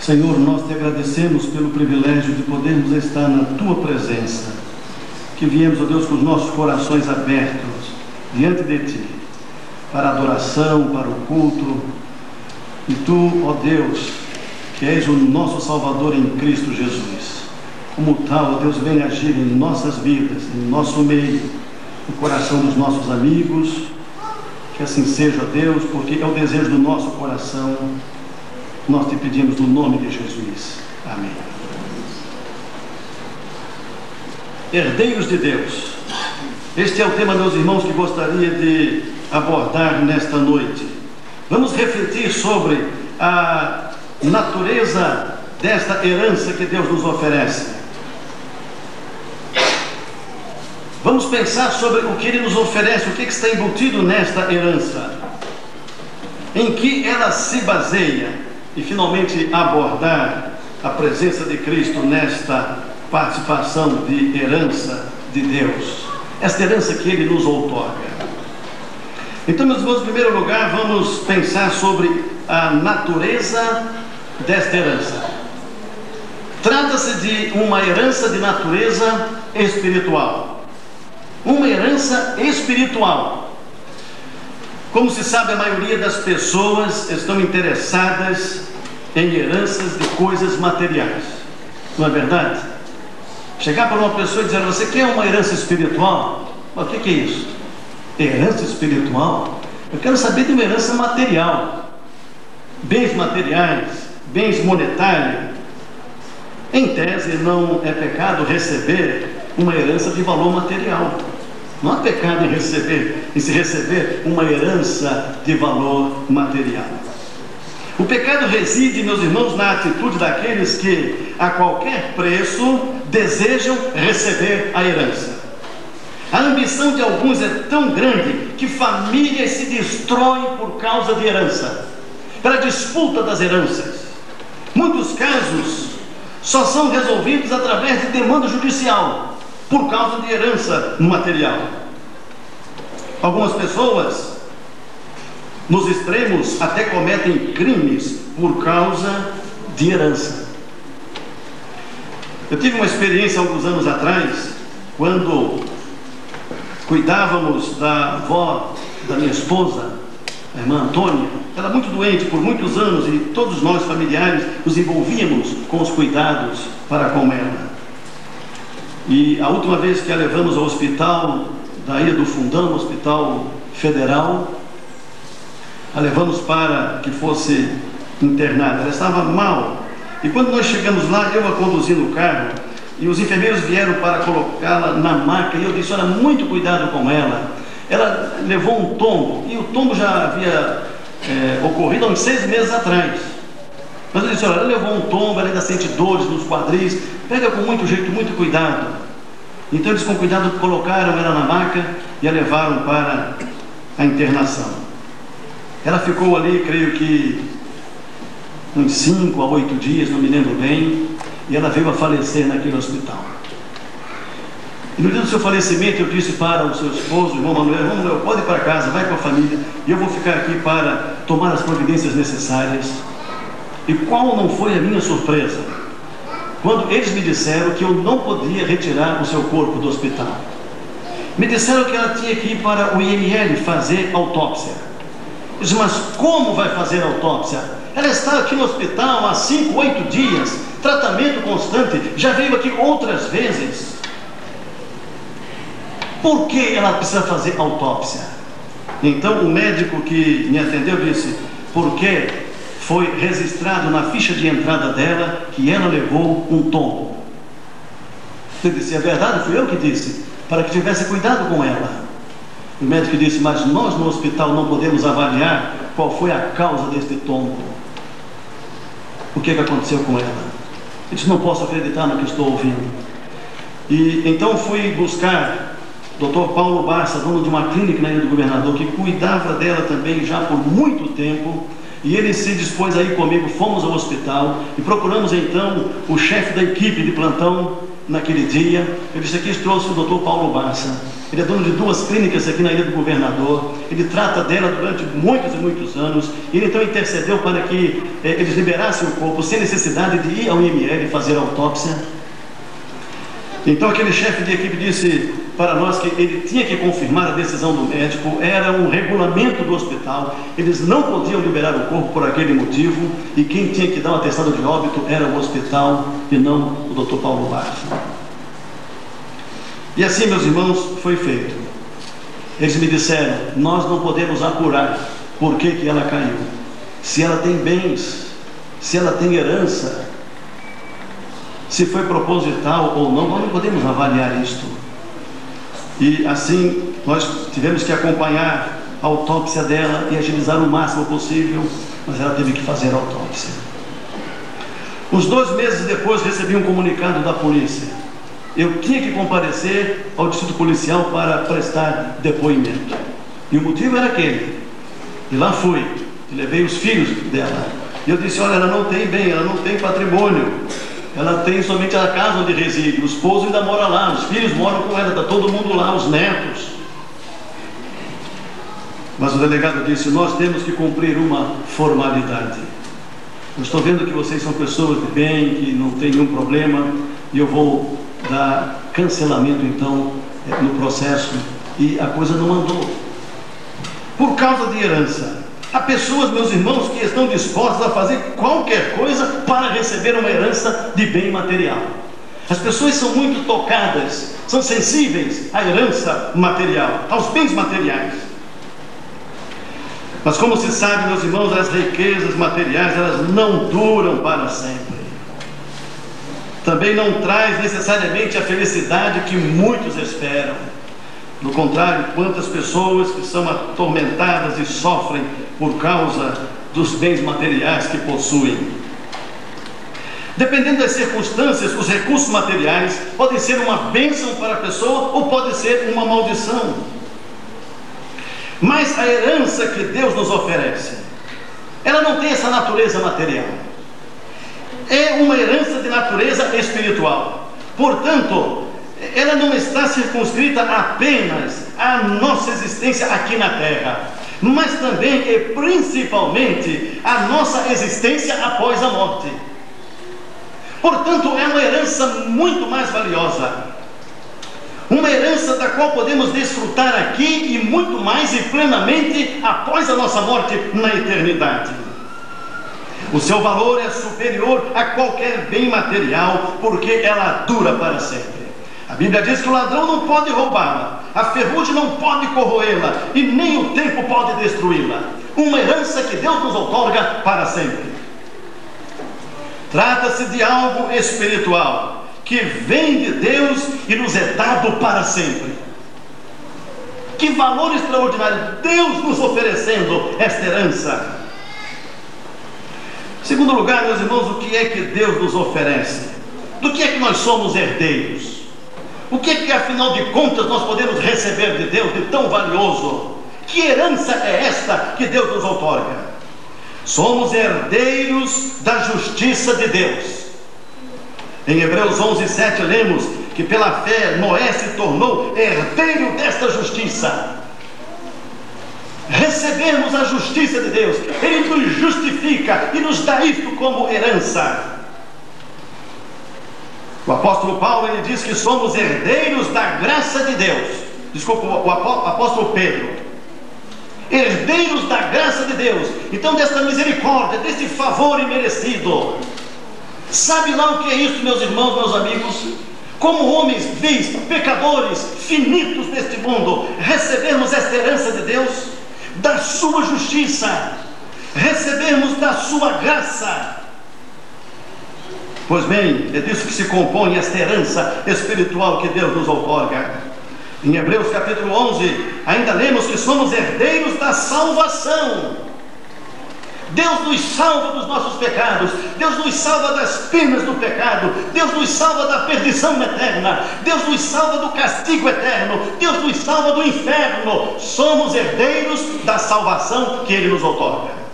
G: Senhor, nós te agradecemos pelo privilégio de podermos estar na tua presença, que viemos, ó Deus, com os nossos corações abertos diante de ti, para a adoração, para o culto. E tu, ó Deus, que és o nosso Salvador em Cristo Jesus, como tal, ó Deus, vem agir em nossas vidas, em nosso meio, no coração dos nossos amigos. Que assim seja, ó Deus, porque é o desejo do nosso coração. Nós te pedimos no nome de Jesus. Amém. Herdeiros de Deus. Este é o tema, meus irmãos, que gostaria de abordar nesta noite. Vamos refletir sobre a natureza desta herança que Deus nos oferece. Vamos pensar sobre o que Ele nos oferece, o que está embutido nesta herança, em que ela se baseia, e finalmente abordar a presença de Cristo nesta participação de herança de Deus, esta herança que Ele nos outorga. Então, meus irmãos, em primeiro lugar, vamos pensar sobre a natureza desta herança. Trata-se de uma herança de natureza espiritual. Uma herança espiritual. Como se sabe, a maioria das pessoas estão interessadas em heranças de coisas materiais. Não é verdade? Chegar para uma pessoa e dizer: você quer uma herança espiritual? O que é isso? Herança espiritual? Eu quero saber de uma herança material. Bens materiais, bens monetários. Em tese, não é pecado receber uma herança de valor material. Não há pecado em se receber uma herança de valor material. O pecado reside, meus irmãos, na atitude daqueles que, a qualquer preço, desejam receber a herança. A ambição de alguns é tão grande que famílias se destroem por causa de herança, pela disputa das heranças. Muitos casos só são resolvidos através de demanda judicial, por causa de herança material. Algumas pessoas, nos extremos, até cometem crimes por causa de herança. Eu tive uma experiência alguns anos atrás, quando cuidávamos da avó da minha esposa, a irmã Antônia. Ela muito doente por muitos anos e todos nós familiares nos envolvíamos com os cuidados para com ela. E a última vez que a levamos ao hospital da Ilha do Fundão, hospital federal, a levamos para que fosse internada. Ela estava mal. E quando nós chegamos lá, eu a conduzi no carro, e os enfermeiros vieram para colocá-la na maca, e eu disse: olha, muito cuidado com ela. Ela levou um tombo, e o tombo já havia ocorrido há uns 6 meses atrás. Mas eu disse: olha, ela levou um tombo, ela ainda sente dores nos quadris, pega com muito jeito, muito cuidado. Então eles, com cuidado, colocaram ela na maca e a levaram para a internação. Ela ficou ali, creio que uns 5 a 8 dias, não me lembro bem, e ela veio a falecer naquele hospital. E no dia do seu falecimento, eu disse para o seu esposo, o irmão Manuel: pode ir para casa, vai com a família, e eu vou ficar aqui para tomar as providências necessárias. E qual não foi a minha surpresa quando eles me disseram que eu não podia retirar o seu corpo do hospital. Me disseram que ela tinha que ir para o IML fazer autópsia. Eu disse: mas como vai fazer autópsia? Ela está aqui no hospital há 5, 8 dias, tratamento constante, já veio aqui outras vezes. Por que ela precisa fazer autópsia? Então o médico que me atendeu disse: porque foi registrado na ficha de entrada dela que ela levou um tombo. Eu disse: é verdade, fui eu que disse, para que tivesse cuidado com ela. O médico disse: mas nós no hospital não podemos avaliar qual foi a causa deste tombo. O que aconteceu com ela? Eu disse: não posso acreditar no que estou ouvindo. E então fui buscar o Dr. Paulo Barça, dono de uma clínica na Ilha do Governador, que cuidava dela também já por muito tempo. E ele se dispôs a ir comigo, fomos ao hospital e procuramos então o chefe da equipe de plantão, naquele dia. Eu disse aqui, trouxe o Dr. Paulo Bassa. Ele é dono de 2 clínicas aqui na Ilha do Governador. Ele trata dela durante muitos e muitos anos. Ele então intercedeu para que eles liberassem o corpo sem necessidade de ir ao IML fazer a autópsia. Então aquele chefe de equipe disse para nós que ele tinha que confirmar a decisão do médico, era um regulamento do hospital, eles não podiam liberar o corpo por aquele motivo, e quem tinha que dar um atestado de óbito era o hospital e não o Dr. Paulo Bassa. E assim, meus irmãos, foi feito. Eles me disseram, nós não podemos apurar por que ela caiu, se ela tem bens, se ela tem herança, se foi proposital ou não, nós não podemos avaliar isto. E assim, nós tivemos que acompanhar a autópsia dela e agilizar o máximo possível, mas ela teve que fazer a autópsia. Uns 2 meses depois, recebi um comunicado da polícia. Eu tinha que comparecer ao distrito policial para prestar depoimento. E o motivo era aquele. E lá fui, e levei os filhos dela. E eu disse, olha, ela não tem bem, ela não tem patrimônio. Ela tem somente a casa onde reside, o esposo ainda mora lá, os filhos moram com ela, está todo mundo lá, os netos. Mas o delegado disse, nós temos que cumprir uma formalidade. Eu estou vendo que vocês são pessoas de bem, que não tem nenhum problema, e eu vou dar cancelamento então no processo, e a coisa não andou. Por causa de herança. Há pessoas, meus irmãos, que estão dispostas a fazer qualquer coisa para receber uma herança de bem material. As pessoas são muito tocadas, são sensíveis à herança material, aos bens materiais. Mas como se sabe, meus irmãos, as riquezas materiais, elas não duram para sempre. Também não traz necessariamente a felicidade que muitos esperam. Do contrário, quantas pessoas que são atormentadas e sofrem por causa dos bens materiais que possuem. Dependendo das circunstâncias, os recursos materiais podem ser uma bênção para a pessoa ou pode ser uma maldição. Mas a herança que Deus nos oferece, ela não tem essa natureza material. É uma herança de natureza espiritual. Portanto, ela não está circunscrita apenas à nossa existência aqui na terra, mas também e principalmente à nossa existência após a morte. Portanto, é uma herança muito mais valiosa, uma herança da qual podemos desfrutar aqui e muito mais e plenamente após a nossa morte na eternidade. O seu valor é superior a qualquer bem material, porque ela dura para sempre. A Bíblia diz que o ladrão não pode roubá-la, a ferrugem não pode corroê-la e nem o tempo pode destruí-la. Uma herança que Deus nos outorga para sempre. Trata-se de algo espiritual que vem de Deus e nos é dado para sempre. Que valor extraordinário, Deus nos oferecendo esta herança. Em segundo lugar, meus irmãos, o que é que Deus nos oferece? Do que é que nós somos herdeiros? O que é que, afinal de contas, nós podemos receber de Deus de tão valioso? Que herança é esta que Deus nos outorga? Somos herdeiros da justiça de Deus. Em Hebreus 11:7 lemos que pela fé Noé se tornou herdeiro desta justiça. Recebemos a justiça de Deus, Ele nos justifica e nos dá isto como herança. O apóstolo Paulo, ele diz que somos herdeiros da graça de Deus. Desculpa, o apóstolo Pedro. Herdeiros da graça de Deus. Então, desta misericórdia, deste favor imerecido. Sabe lá o que é isso, meus irmãos, meus amigos? Como homens vis, pecadores, finitos deste mundo, recebemos esta herança de Deus, da sua justiça, recebemos da sua graça. Pois bem, é disso que se compõe esta herança espiritual que Deus nos outorga. Em Hebreus capítulo 11, ainda lemos que somos herdeiros da salvação. Deus nos salva dos nossos pecados, Deus nos salva das penas do pecado, Deus nos salva da perdição eterna, Deus nos salva do castigo eterno, Deus nos salva do inferno. Somos herdeiros da salvação que Ele nos outorga.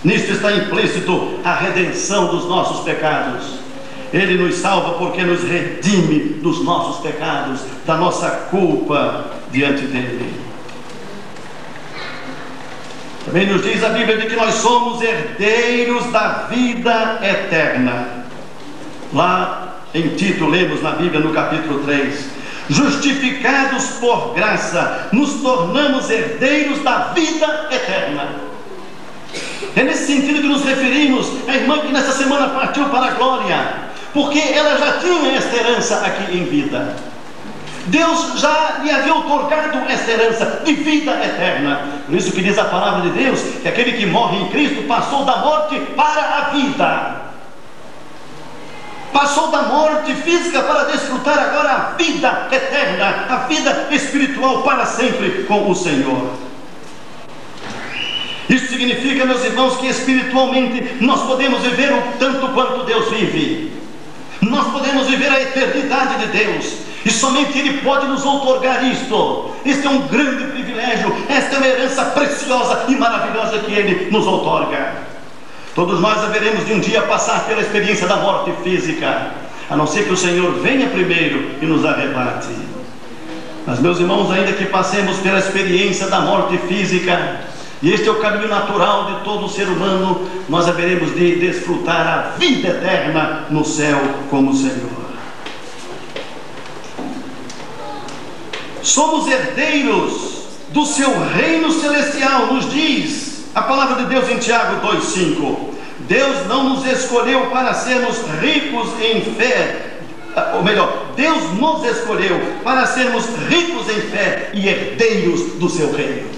G: Nisto está implícito a redenção dos nossos pecados. Ele nos salva porque nos redime dos nossos pecados, da nossa culpa diante dele. Também nos diz a Bíblia de que nós somos herdeiros da vida eterna. Lá em Tito, lemos na Bíblia no capítulo 3: justificados por graça, nos tornamos herdeiros da vida eterna. É nesse sentido que nos referimos à irmã que nessa semana partiu para a glória, porque ela já tinha esta herança aqui em vida. Deus já lhe havia otorgado esta herança de vida eterna. Por isso que diz a palavra de Deus que aquele que morre em Cristo passou da morte para a vida. Passou da morte física para desfrutar agora a vida eterna, a vida espiritual para sempre com o Senhor. Isso significa, meus irmãos, que espiritualmente nós podemos viver o tanto quanto Deus vive. Nós podemos viver a eternidade de Deus, e somente Ele pode nos outorgar isto. Este é um grande privilégio, esta é uma herança preciosa e maravilhosa que Ele nos outorga. Todos nós haveremos de um dia passar pela experiência da morte física, a não ser que o Senhor venha primeiro e nos arrebate. Mas, meus irmãos, ainda que passemos pela experiência da morte física, e este é o caminho natural de todo ser humano, nós haveremos de desfrutar a vida eterna no céu com o Senhor. Somos herdeiros do seu reino celestial, nos diz a palavra de Deus em Tiago 2,5. Deus não nos escolheu para sermos ricos em fé, ou melhor, Deus nos escolheu para sermos ricos em fé e herdeiros do seu reino.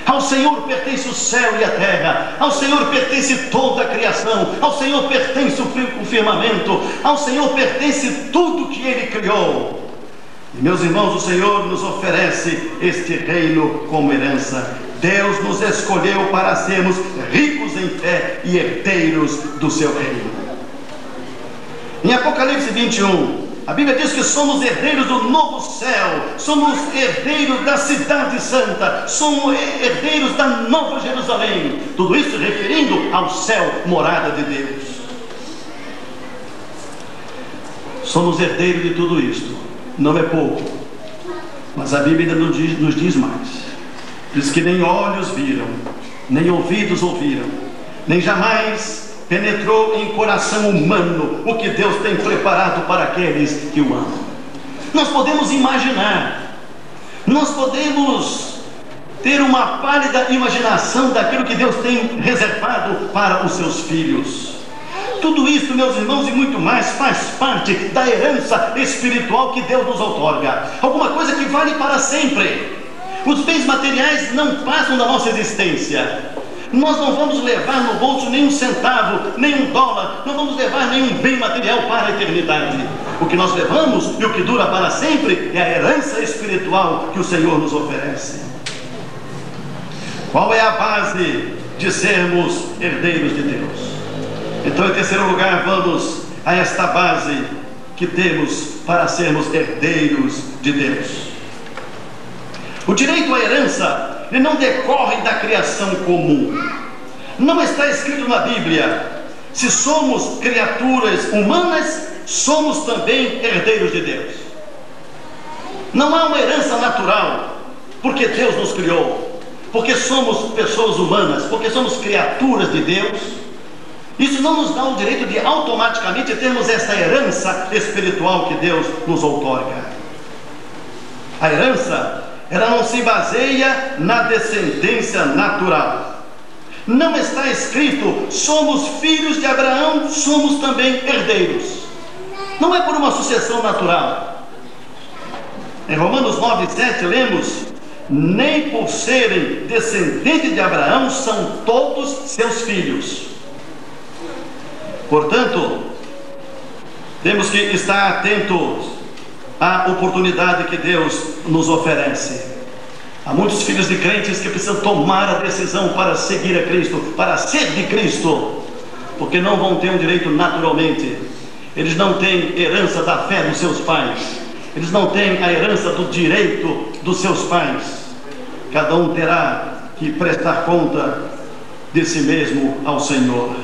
G: Ao Senhor pertence o céu e a terra, ao Senhor pertence toda a criação, ao Senhor pertence o firmamento, ao Senhor pertence tudo que Ele criou. E, meus irmãos, o Senhor nos oferece este reino como herança. Deus nos escolheu para sermos ricos em fé e herdeiros do seu reino. Em Apocalipse 21, a Bíblia diz que somos herdeiros do novo céu, somos herdeiros da cidade santa, somos herdeiros da nova Jerusalém. Tudo isso referindo ao céu, morada de Deus. Somos herdeiros de tudo isto. Não é pouco, mas a Bíblia nos diz mais. Diz que nem olhos viram, nem ouvidos ouviram, nem jamais penetrou em coração humano o que Deus tem preparado para aqueles que o amam. Nós podemos imaginar, nós podemos ter uma pálida imaginação daquilo que Deus tem reservado para os seus filhos. Tudo isso, meus irmãos, e muito mais faz parte da herança espiritual que Deus nos outorga. Alguma coisa que vale para sempre. Os bens materiais não passam da nossa existência. Nós não vamos levar no bolso nem um centavo, nem um dólar, não vamos levar nenhum bem material para a eternidade. O que nós levamos e o que dura para sempre é a herança espiritual que o Senhor nos oferece. Qual é a base de sermos herdeiros de Deus? Então, em terceiro lugar, vamos a esta base que temos para sermos herdeiros de Deus. O direito à herança, ele não decorre da criação comum. Não está escrito na Bíblia: se somos criaturas humanas, somos também herdeiros de Deus. Não há uma herança natural, porque Deus nos criou, porque somos pessoas humanas, porque somos criaturas de Deus. Isso não nos dá o direito de automaticamente termos esta herança espiritual que Deus nos outorga. A herança, ela não se baseia na descendência natural. Não está escrito: somos filhos de Abraão, somos também herdeiros. Não é por uma sucessão natural. Em Romanos 9:7 lemos: nem por serem descendentes de Abraão são todos seus filhos. Portanto, temos que estar atentos à oportunidade que Deus nos oferece. Há muitos filhos de crentes que precisam tomar a decisão para seguir a Cristo, para ser de Cristo, porque não vão ter um direito naturalmente. Eles não têm herança da fé dos seus pais, eles não têm a herança do direito dos seus pais. Cada um terá que prestar conta de si mesmo ao Senhor.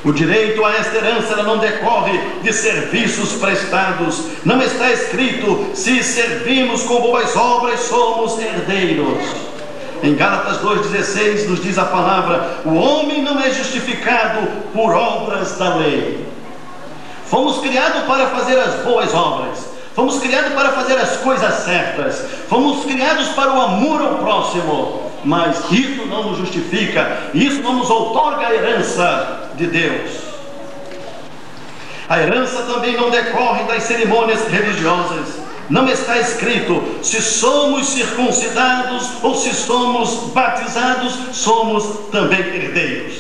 G: O direito a esta herança ela não decorre de serviços prestados. Não está escrito: se servimos com boas obras, somos herdeiros. Em Gálatas 2,16 nos diz a palavra: o homem não é justificado por obras da lei. Fomos criados para fazer as boas obras. Fomos criados para fazer as coisas certas. Fomos criados para o amor ao próximo. Mas isso não nos justifica. Isso não nos outorga a herança de Deus. A herança também não decorre das cerimônias religiosas. Não está escrito: se somos circuncidados ou se somos batizados, somos também herdeiros.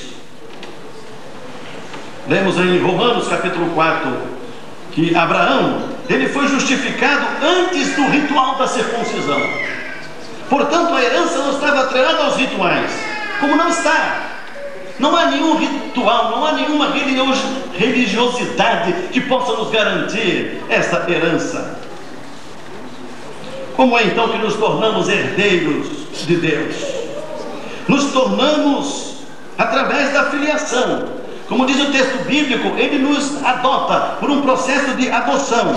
G: Lemos em Romanos capítulo 4 que Abraão, ele foi justificado antes do ritual da circuncisão. Portanto, a herança não estava atrelada aos rituais. Como não está, não há nenhum ritual, não há nenhuma religiosidade que possa nos garantir esta herança. Como é então que nos tornamos herdeiros de Deus? Nos tornamos através da filiação. Como diz o texto bíblico, ele nos adota por um processo de adoção.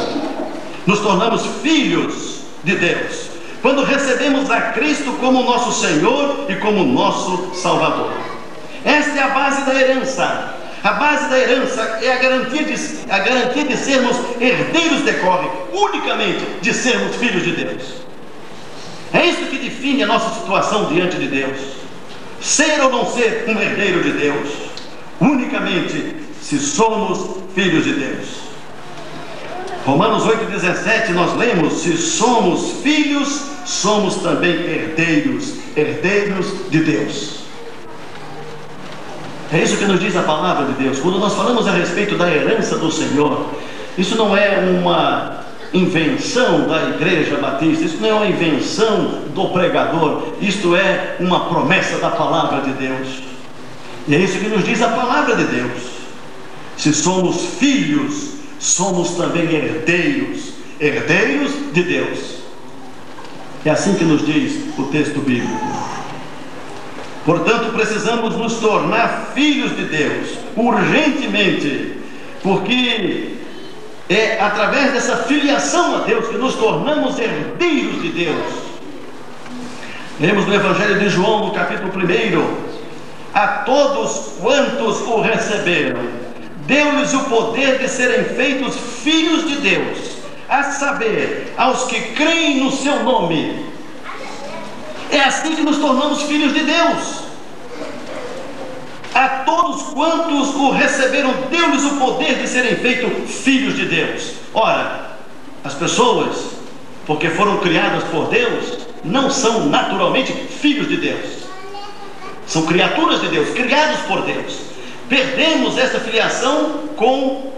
G: Nos tornamos filhos de Deus quando recebemos a Cristo como nosso Senhor e como nosso Salvador. Esta é a base da herança. A base da herança é a garantia de sermos herdeiros, decorre unicamente de sermos filhos de Deus. É isso que define a nossa situação diante de Deus. Ser ou não ser um herdeiro de Deus, unicamente se somos filhos de Deus. Romanos 8,17 nós lemos: se somos filhos, somos também herdeiros, herdeiros de Deus. É isso que nos diz a palavra de Deus. Quando nós falamos a respeito da herança do Senhor, isso não é uma invenção da Igreja Batista, isso não é uma invenção do pregador, isto é uma promessa da palavra de Deus. E é isso que nos diz a palavra de Deus: se somos filhos, somos também herdeiros, herdeiros de Deus. É assim que nos diz o texto bíblico. Portanto, precisamos nos tornar filhos de Deus urgentemente, porque é através dessa filiação a Deus que nos tornamos herdeiros de Deus. Lemos no Evangelho de João, no capítulo 1: a todos quantos o receberam, deu-lhes o poder de serem feitos filhos de Deus, a saber, aos que creem no seu nome. É assim que nos tornamos filhos de Deus. A todos quantos o receberam, deu-lhes o poder de serem feitos filhos de Deus. Ora, as pessoas, porque foram criadas por Deus, não são naturalmente filhos de Deus. São criaturas de Deus, criados por Deus. Perdemos essa filiação com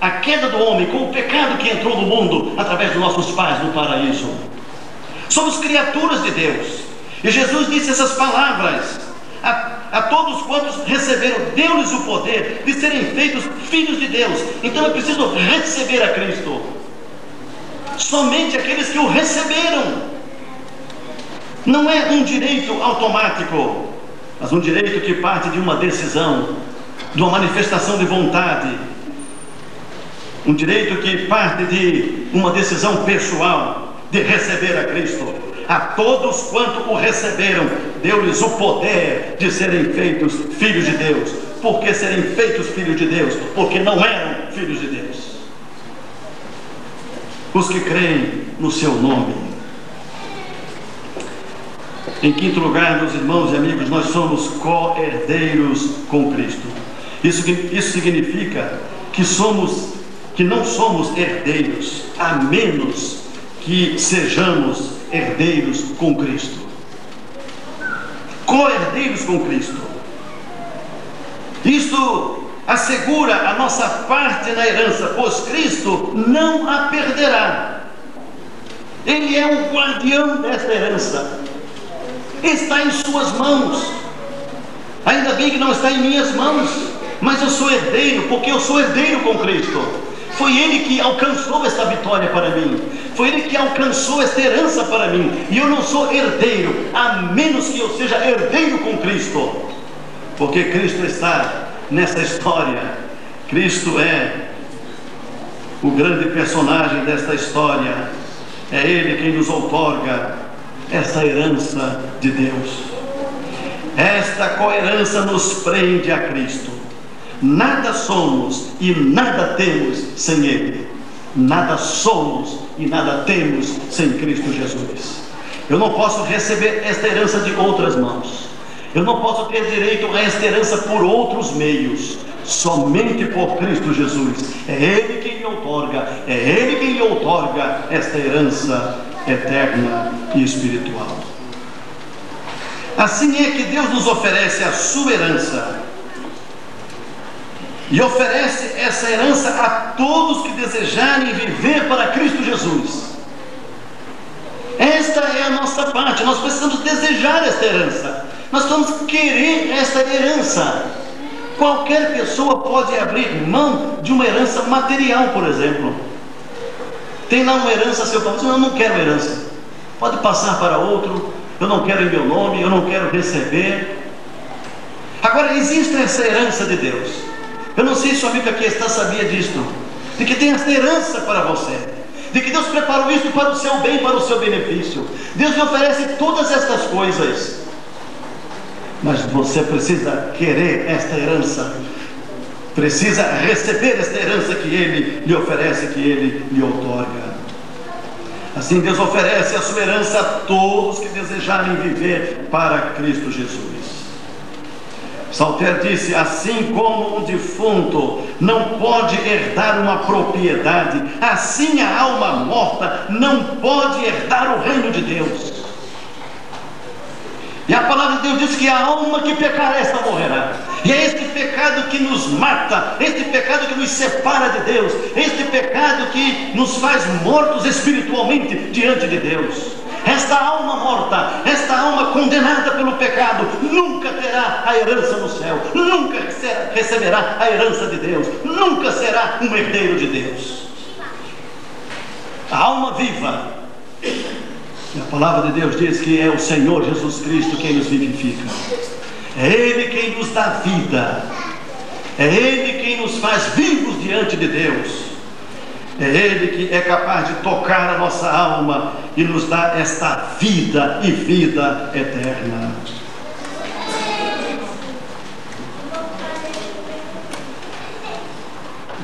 G: a queda do homem, com o pecado que entrou no mundo através dos nossos pais no paraíso. Somos criaturas de Deus. E Jesus disse essas palavras: a todos quantos receberam, deu-lhes o poder de serem feitos filhos de Deus. Então é preciso receber a Cristo. Somente aqueles que o receberam. Não é um direito automático, mas um direito que parte de uma decisão, de uma manifestação de vontade. Um direito que parte de uma decisão pessoal de receber a Cristo. A todos quanto o receberam, deu-lhes o poder de serem feitos filhos de Deus. Por que serem feitos filhos de Deus? Porque não eram filhos de Deus. Os que creem no seu nome. Em quinto lugar, meus irmãos e amigos, nós somos co-herdeiros com Cristo. Isso significa que não somos herdeiros, a menos que sejamos herdeiros com Cristo. Co-herdeiros com Cristo. Isto assegura a nossa parte na herança, pois Cristo não a perderá. Ele é o guardião desta herança. Está em suas mãos. Ainda bem que não está em minhas mãos, mas eu sou herdeiro, porque eu sou herdeiro com Cristo. Foi Ele que alcançou esta vitória para mim. Foi Ele que alcançou esta herança para mim. E eu não sou herdeiro, a menos que eu seja herdeiro com Cristo. Porque Cristo está nessa história. Cristo é o grande personagem desta história. É Ele quem nos outorga esta herança de Deus. Esta coerência nos prende a Cristo. Nada somos e nada temos sem Ele. Nada somos e nada temos sem Cristo Jesus. Eu não posso receber esta herança de outras mãos. Eu não posso ter direito a esta herança por outros meios. Somente por Cristo Jesus. É Ele quem me outorga. É Ele quem me outorga esta herança eterna e espiritual. Assim é que Deus nos oferece a sua herança. E oferece essa herança a todos que desejarem viver para Cristo Jesus. Esta é a nossa parte. Nós precisamos desejar esta herança. Nós precisamos querer esta herança. Qualquer pessoa pode abrir mão de uma herança material, por exemplo. Tem lá uma herança a seu favor. Eu não quero herança. Pode passar para outro. Eu não quero em meu nome. Eu não quero receber. Agora, existe essa herança de Deus. Eu não sei se o amigo aqui está sabia disto, de que tem essa herança para você, de que Deus preparou isso para o seu bem, para o seu benefício. Deus lhe oferece todas estas coisas, mas você precisa querer esta herança, precisa receber esta herança que Ele lhe oferece, que Ele lhe outorga. Assim Deus oferece a sua herança a todos que desejarem viver para Cristo Jesus. Salter disse: assim como um defunto não pode herdar uma propriedade, assim a alma morta não pode herdar o reino de Deus. E a palavra de Deus diz que a alma que pecar, esta morrerá. E é este pecado que nos mata, este pecado que nos separa de Deus, este pecado que nos faz mortos espiritualmente diante de Deus. Esta alma morta, esta alma condenada pelo pecado, nunca terá a herança no céu, nunca receberá a herança de Deus, nunca será um herdeiro de Deus. A alma viva, e a palavra de Deus diz que é o Senhor Jesus Cristo quem nos vivifica. É Ele quem nos dá vida, é Ele quem nos faz vivos diante de Deus. É Ele que é capaz de tocar a nossa alma e nos dar esta vida e vida eterna.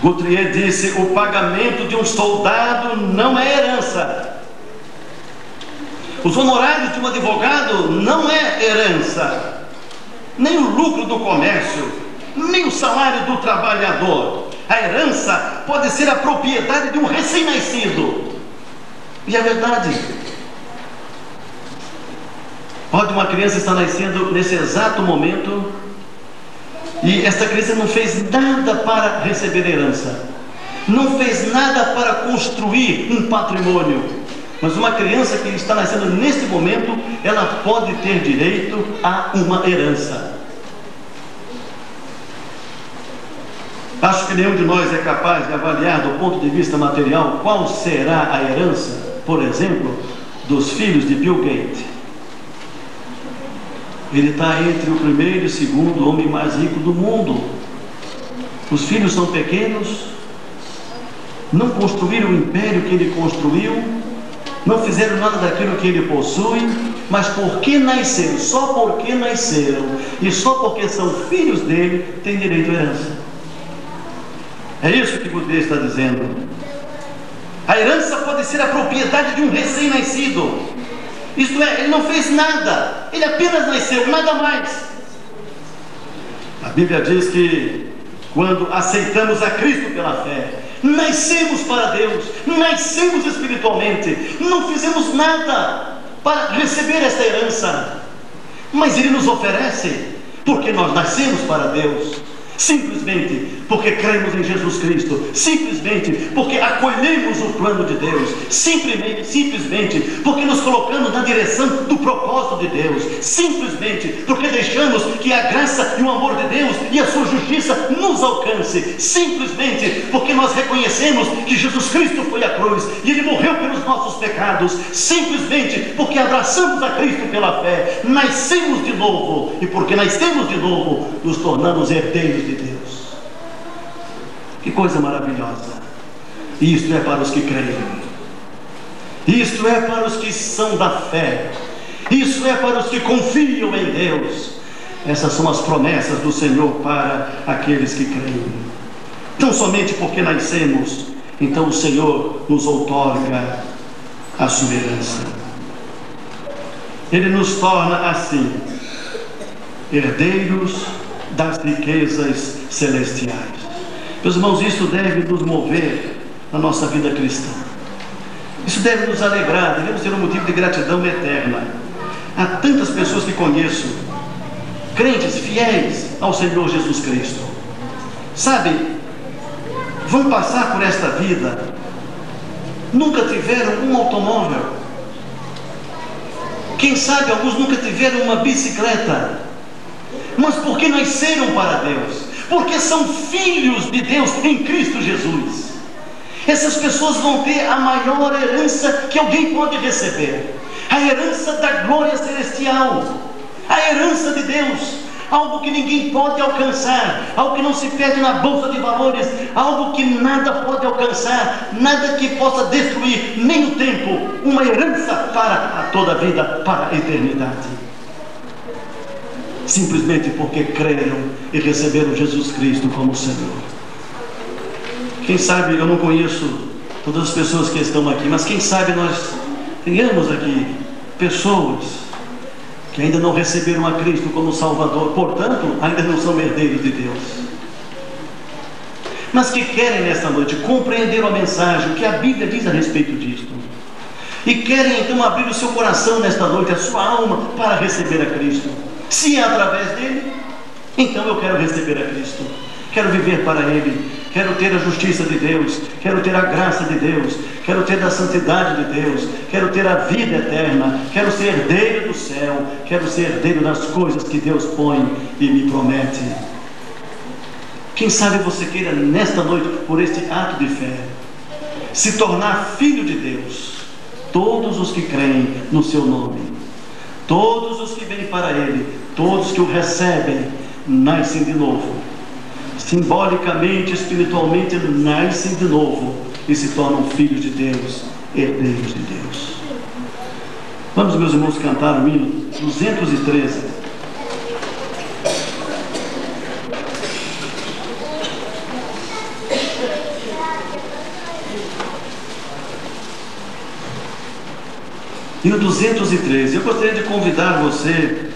G: Guthrie disse: o pagamento de um soldado não é herança. Os honorários de um advogado não é herança. Nem o lucro do comércio, nem o salário do trabalhador. A herança pode ser a propriedade de um recém-nascido. E é verdade. Pode uma criança estar nascendo nesse exato momento e esta criança não fez nada para receber herança, não fez nada para construir um patrimônio. Mas uma criança que está nascendo neste momento, ela pode ter direito a uma herança. Acho que nenhum de nós é capaz de avaliar do ponto de vista material qual será a herança, por exemplo, dos filhos de Bill Gates. Ele está entre o primeiro e o segundo homem mais rico do mundo. Os filhos são pequenos, não construíram o império que ele construiu, não fizeram nada daquilo que ele possui, mas porque nasceram, só porque nasceram e só porque são filhos dele, têm direito à herança. É isso que Guthrie está dizendo. A herança pode ser a propriedade de um recém-nascido. Isto é, ele não fez nada, ele apenas nasceu, nada mais. A Bíblia diz que quando aceitamos a Cristo pela fé, nascemos para Deus, nascemos espiritualmente, não fizemos nada para receber esta herança, mas Ele nos oferece, porque nós nascemos para Deus. Simplesmente porque cremos em Jesus Cristo, simplesmente porque acolhemos o plano de Deus, simplesmente porque nos colocamos na direção do propósito de Deus, simplesmente porque deixamos que a graça e o amor de Deus e a sua justiça nos alcance, simplesmente porque nós reconhecemos que Jesus Cristo foi à cruz e Ele morreu pelos nossos pecados, simplesmente porque abraçamos a Cristo pela fé, nascemos de novo, e porque nascemos de novo, nos tornamos herdeiros de de Deus. Que coisa maravilhosa! Isto é para os que creem. Isto é para os que são da fé. Isso é para os que confiam em Deus. Essas são as promessas do Senhor para aqueles que creem. Então, somente porque nascemos, então o Senhor nos outorga a sua herança. Ele nos torna assim herdeiros das riquezas celestiais. Meus irmãos, isso deve nos mover na nossa vida cristã. Isso deve nos alegrar, devemos ter um motivo de gratidão eterna. Há tantas pessoas que conheço, crentes fiéis ao Senhor Jesus Cristo, sabe, vão passar por esta vida, nunca tiveram um automóvel, quem sabe alguns nunca tiveram uma bicicleta, mas porque nasceram para Deus, porque são filhos de Deus em Cristo Jesus. Essas pessoas vão ter a maior herança que alguém pode receber, a herança da glória celestial, a herança de Deus, algo que ninguém pode alcançar, algo que não se perde na bolsa de valores, algo que nada pode alcançar, nada que possa destruir, nem o tempo, uma herança para toda a vida, para a eternidade. Simplesmente porque creram e receberam Jesus Cristo como Senhor. Quem sabe, eu não conheço todas as pessoas que estão aqui, mas quem sabe nós tenhamos aqui pessoas que ainda não receberam a Cristo como Salvador, portanto, ainda não são herdeiros de Deus, mas que querem nesta noite compreender a mensagem, o que a Bíblia diz a respeito disto, e querem então abrir o seu coração nesta noite, a sua alma, para receber a Cristo. Se é através dele, então eu quero receber a Cristo, quero viver para Ele, quero ter a justiça de Deus, quero ter a graça de Deus, quero ter a santidade de Deus, quero ter a vida eterna, quero ser herdeiro do céu, quero ser herdeiro das coisas que Deus põe e me promete. Quem sabe você queira nesta noite, por este ato de fé, se tornar filho de Deus. Todos os que creem no seu nome, todos os que vêm para Ele, todos que o recebem, nascem de novo. Simbolicamente, espiritualmente, nascem de novo e se tornam filhos de Deus, herdeiros de Deus. Vamos, meus irmãos, cantar o hino 213. Hino 213. Eu gostaria de convidar você,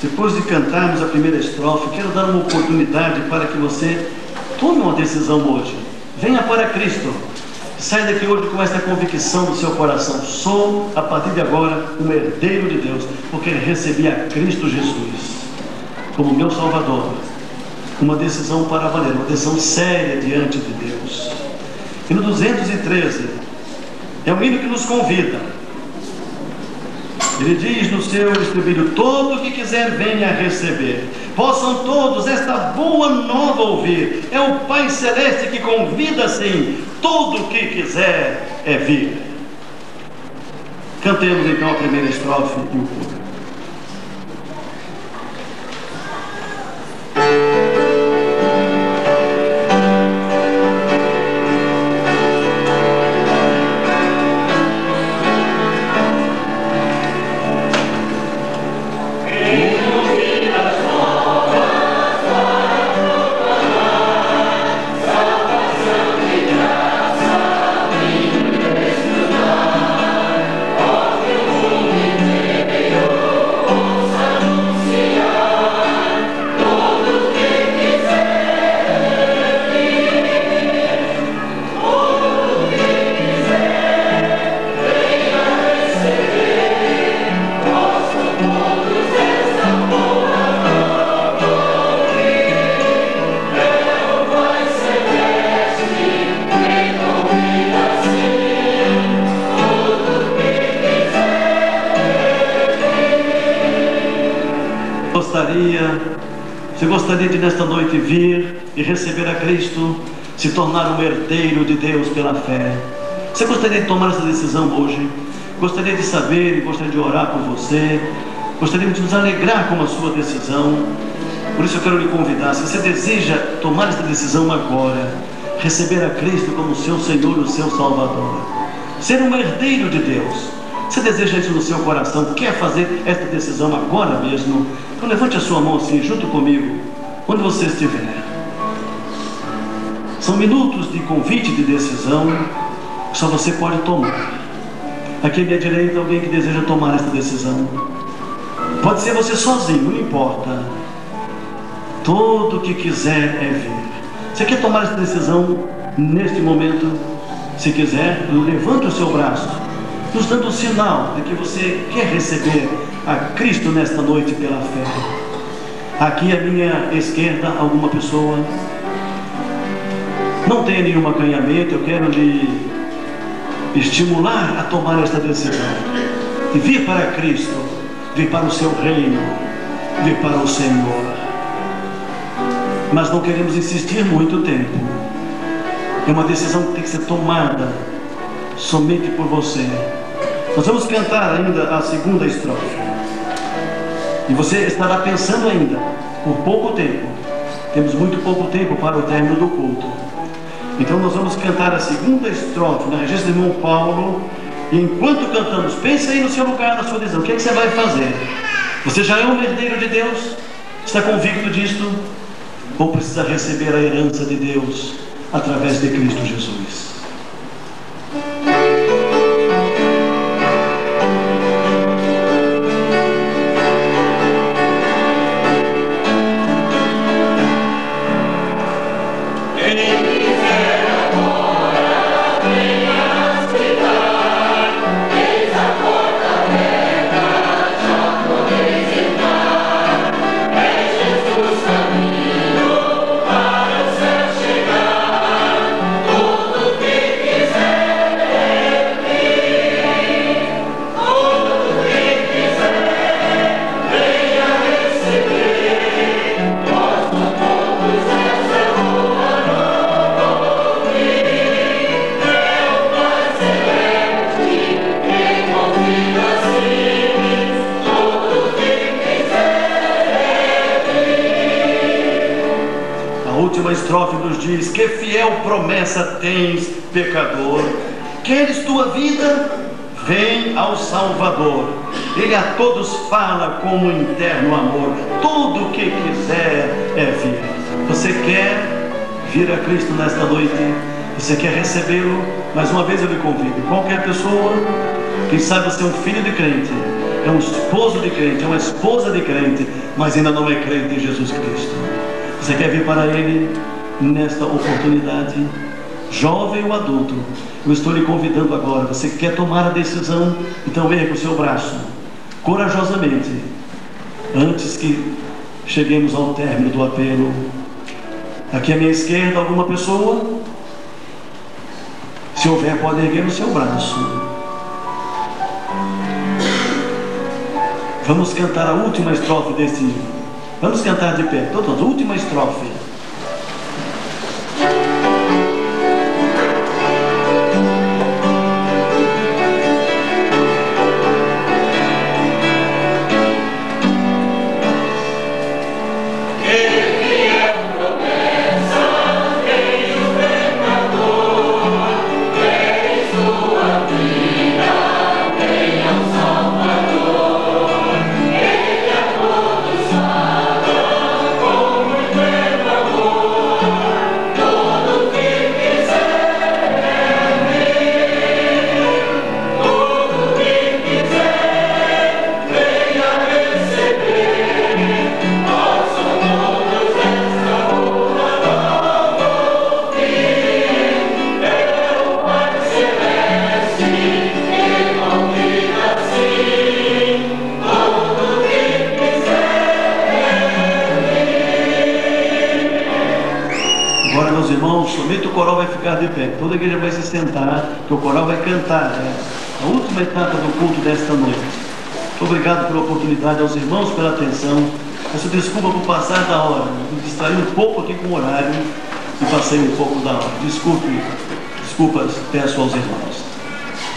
G: depois de cantarmos a primeira estrofe, quero dar uma oportunidade para que você tome uma decisão hoje. Venha para Cristo. Saia daqui hoje com esta convicção do seu coração: sou, a partir de agora, um herdeiro de Deus, porque recebi a Cristo Jesus como meu Salvador. Uma decisão para valer, uma decisão séria diante de Deus. Hino 213 é um hino que nos convida. Ele diz no seu estribilho: todo o que quiser venha receber, possam todos esta boa nova ouvir. É o Pai Celeste que convida assim, todo o que quiser é vir. Cantemos então a primeira estrofe e o coro. Você gostaria de nesta noite vir e receber a Cristo, se tornar um herdeiro de Deus pela fé? Você gostaria de tomar essa decisão hoje? Gostaria de saber e gostaria de orar por você? Gostaríamos de nos alegrar com a sua decisão? Por isso eu quero lhe convidar, se você deseja tomar esta decisão agora, receber a Cristo como seu Senhor e o seu Salvador, ser um herdeiro de Deus, você deseja isso no seu coração, quer fazer esta decisão agora mesmo, então levante a sua mão assim, junto comigo, onde você estiver. São minutos de convite, de decisão, que só você pode tomar. Aqui à minha direita, alguém que deseja tomar esta decisão. Pode ser você sozinho, não importa. Todo o que quiser é vir. Você quer tomar esta decisão neste momento? Se quiser, levante o seu braço, nos dando o sinal de que você quer receber a Cristo nesta noite pela fé. Aqui à minha esquerda, alguma pessoa. Não tenha nenhum acanhamento, eu quero lhe estimular a tomar esta decisão. De vir para Cristo, vir para o seu reino, vir para o Senhor. Mas não queremos insistir muito tempo. É uma decisão que tem que ser tomada somente por você. Nós vamos cantar ainda a segunda estrofe. E você estará pensando ainda, por pouco tempo. Temos muito pouco tempo para o término do culto. Então nós vamos cantar a segunda estrofe na regência do irmão Paulo. E enquanto cantamos, pense aí no seu lugar, na sua decisão. O que é que você vai fazer? Você já é um herdeiro de Deus? Está convicto disto? Ou precisa receber a herança de Deus através de Cristo Jesus? A estrofe nos diz: que fiel promessa tens, pecador. Queres tua vida? Vem ao Salvador. Ele a todos fala com um interno amor. Tudo o que quiser é vir. Você quer vir a Cristo nesta noite? Você quer recebê-lo? Mais uma vez eu lhe convido. Qualquer pessoa, quem sabe você é um filho de crente, é um esposo de crente, é uma esposa de crente, mas ainda não é crente em Jesus Cristo. Você quer vir para Ele nesta oportunidade? Jovem ou adulto, eu estou lhe convidando agora. Você quer tomar a decisão? Então erga o seu braço corajosamente, antes que cheguemos ao término do apelo. Aqui à minha esquerda, alguma pessoa? Se houver, pode erguer o seu braço. Vamos cantar a última estrofe desse livro. Vamos cantar de pé, todos, última estrofe. De pé. Toda a igreja vai se sentar, que o coral vai cantar, a última etapa do culto desta noite. Muito obrigado pela oportunidade, aos irmãos pela atenção. Peço desculpa por passar da hora, me distraí um pouco aqui com o horário e passei um pouco da hora. Desculpas peço aos irmãos.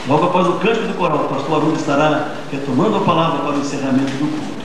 G: Logo após o cântico do coral, o pastor Haroldo estará retomando a palavra para o encerramento do culto.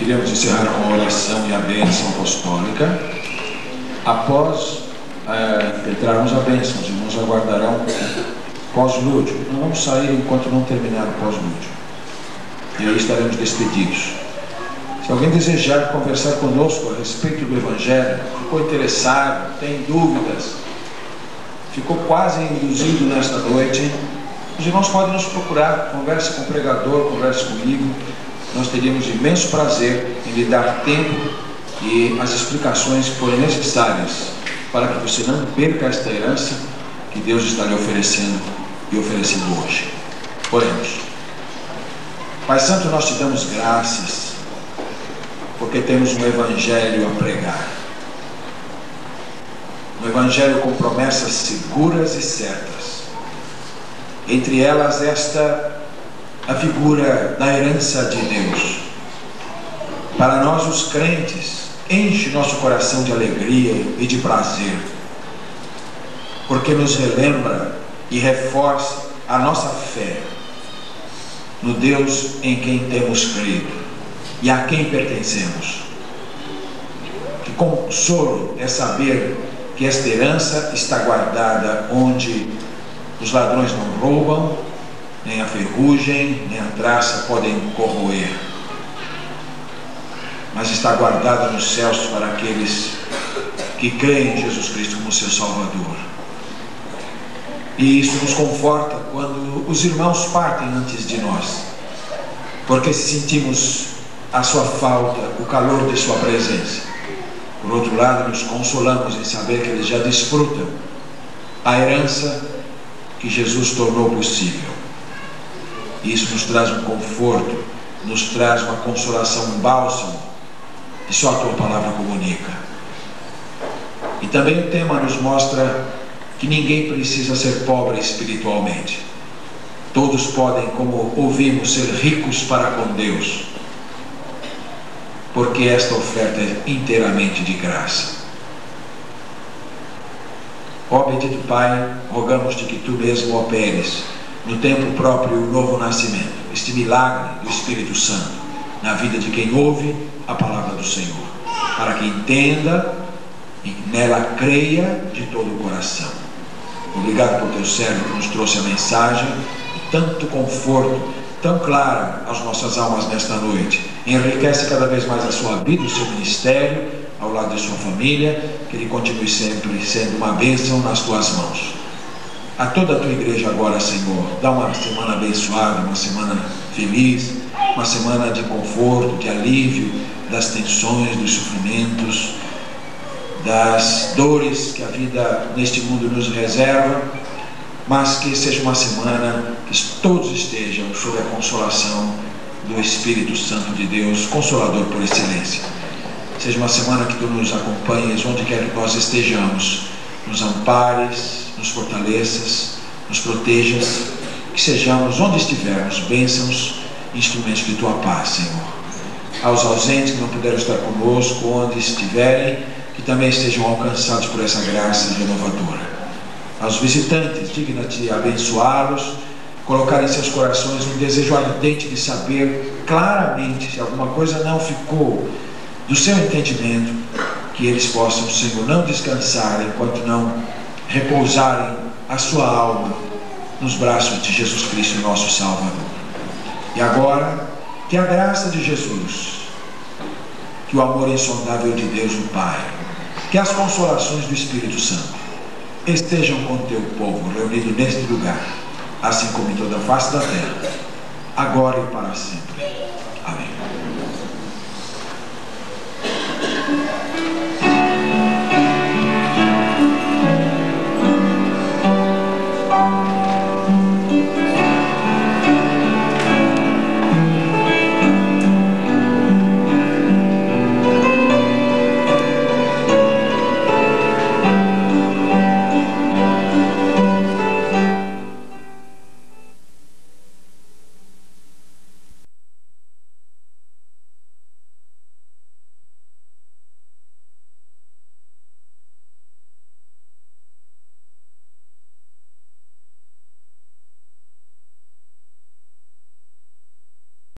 A: Queríamos encerrar com a oração e a bênção apostólica. Após entrarmos a bênção, os irmãos aguardarão pós-lúdio. Não vamos sair enquanto não terminar o pós-lúdio. E aí estaremos despedidos. Se alguém desejar conversar conosco a respeito do Evangelho, ficou interessado, tem dúvidas, ficou quase induzido nesta noite, os irmãos podem nos procurar, converse com o pregador, converse comigo. Nós teríamos imenso prazer em lhe dar tempo e as explicações que forem necessárias para que você não perca esta herança que Deus está lhe oferecendo e oferecendo hoje. Oremos. Pai Santo, nós te damos graças porque temos um Evangelho a pregar. Um Evangelho com promessas seguras e certas. Entre elas a figura da herança de Deus. Para nós os crentes, enche nosso coração de alegria e de prazer, porque nos relembra e reforça a nossa fé no Deus em quem temos crido e a quem pertencemos. Que consolo é saber que esta herança está guardada onde os ladrões não roubam, nem a ferrugem, nem a traça podem corroer, mas está guardada nos céus para aqueles que creem em Jesus Cristo como seu Salvador. E isso nos conforta quando os irmãos partem antes de nós, porque sentimos a sua falta, o calor de sua presença. Por outro lado, nos consolamos em saber que eles já desfrutam a herança que Jesus tornou possível. Isso nos traz um conforto, nos traz uma consolação, um bálsamo que só a tua palavra comunica. E também o tema nos mostra que ninguém precisa ser pobre espiritualmente. Todos podem, como ouvimos, ser ricos para com Deus, porque esta oferta é inteiramente de graça. Ó bendito Pai, rogamos-te que tu mesmo operes no tempo próprio o novo nascimento, este milagre do Espírito Santo na vida de quem ouve a palavra do Senhor, para que entenda e nela creia de todo o coração. Obrigado por teu servo que nos trouxe a mensagem e tanto conforto, tão clara às nossas almas nesta noite. Enriquece cada vez mais a sua vida, o seu ministério, ao lado de sua família, que ele continue sempre sendo uma bênção nas tuas mãos. A toda a tua igreja agora, Senhor, dá uma semana abençoada, uma semana feliz, uma semana de conforto, de alívio das tensões, dos sofrimentos, das dores que a vida neste mundo nos reserva, mas que seja uma semana que todos estejam sob a consolação do Espírito Santo de Deus, Consolador por excelência. Seja uma semana que tu nos acompanhes onde quer que nós estejamos, nos ampares, nos fortaleças, nos protejas, que sejamos, onde estivermos, bênçãos, instrumentos de tua paz, Senhor. Aos ausentes que não puderam estar conosco, onde estiverem, que também estejam alcançados por essa graça renovadora. Aos visitantes, digna-te abençoá-los, colocar em seus corações um desejo ardente de saber claramente se alguma coisa não ficou do seu entendimento, que eles possam, Senhor, não descansar enquanto não repousarem a sua alma nos braços de Jesus Cristo, nosso Salvador. E agora, que a graça de Jesus, que o amor insondável de Deus o Pai, que as consolações do Espírito Santo estejam com teu povo reunido neste lugar, assim como em toda a face da terra, agora e para sempre.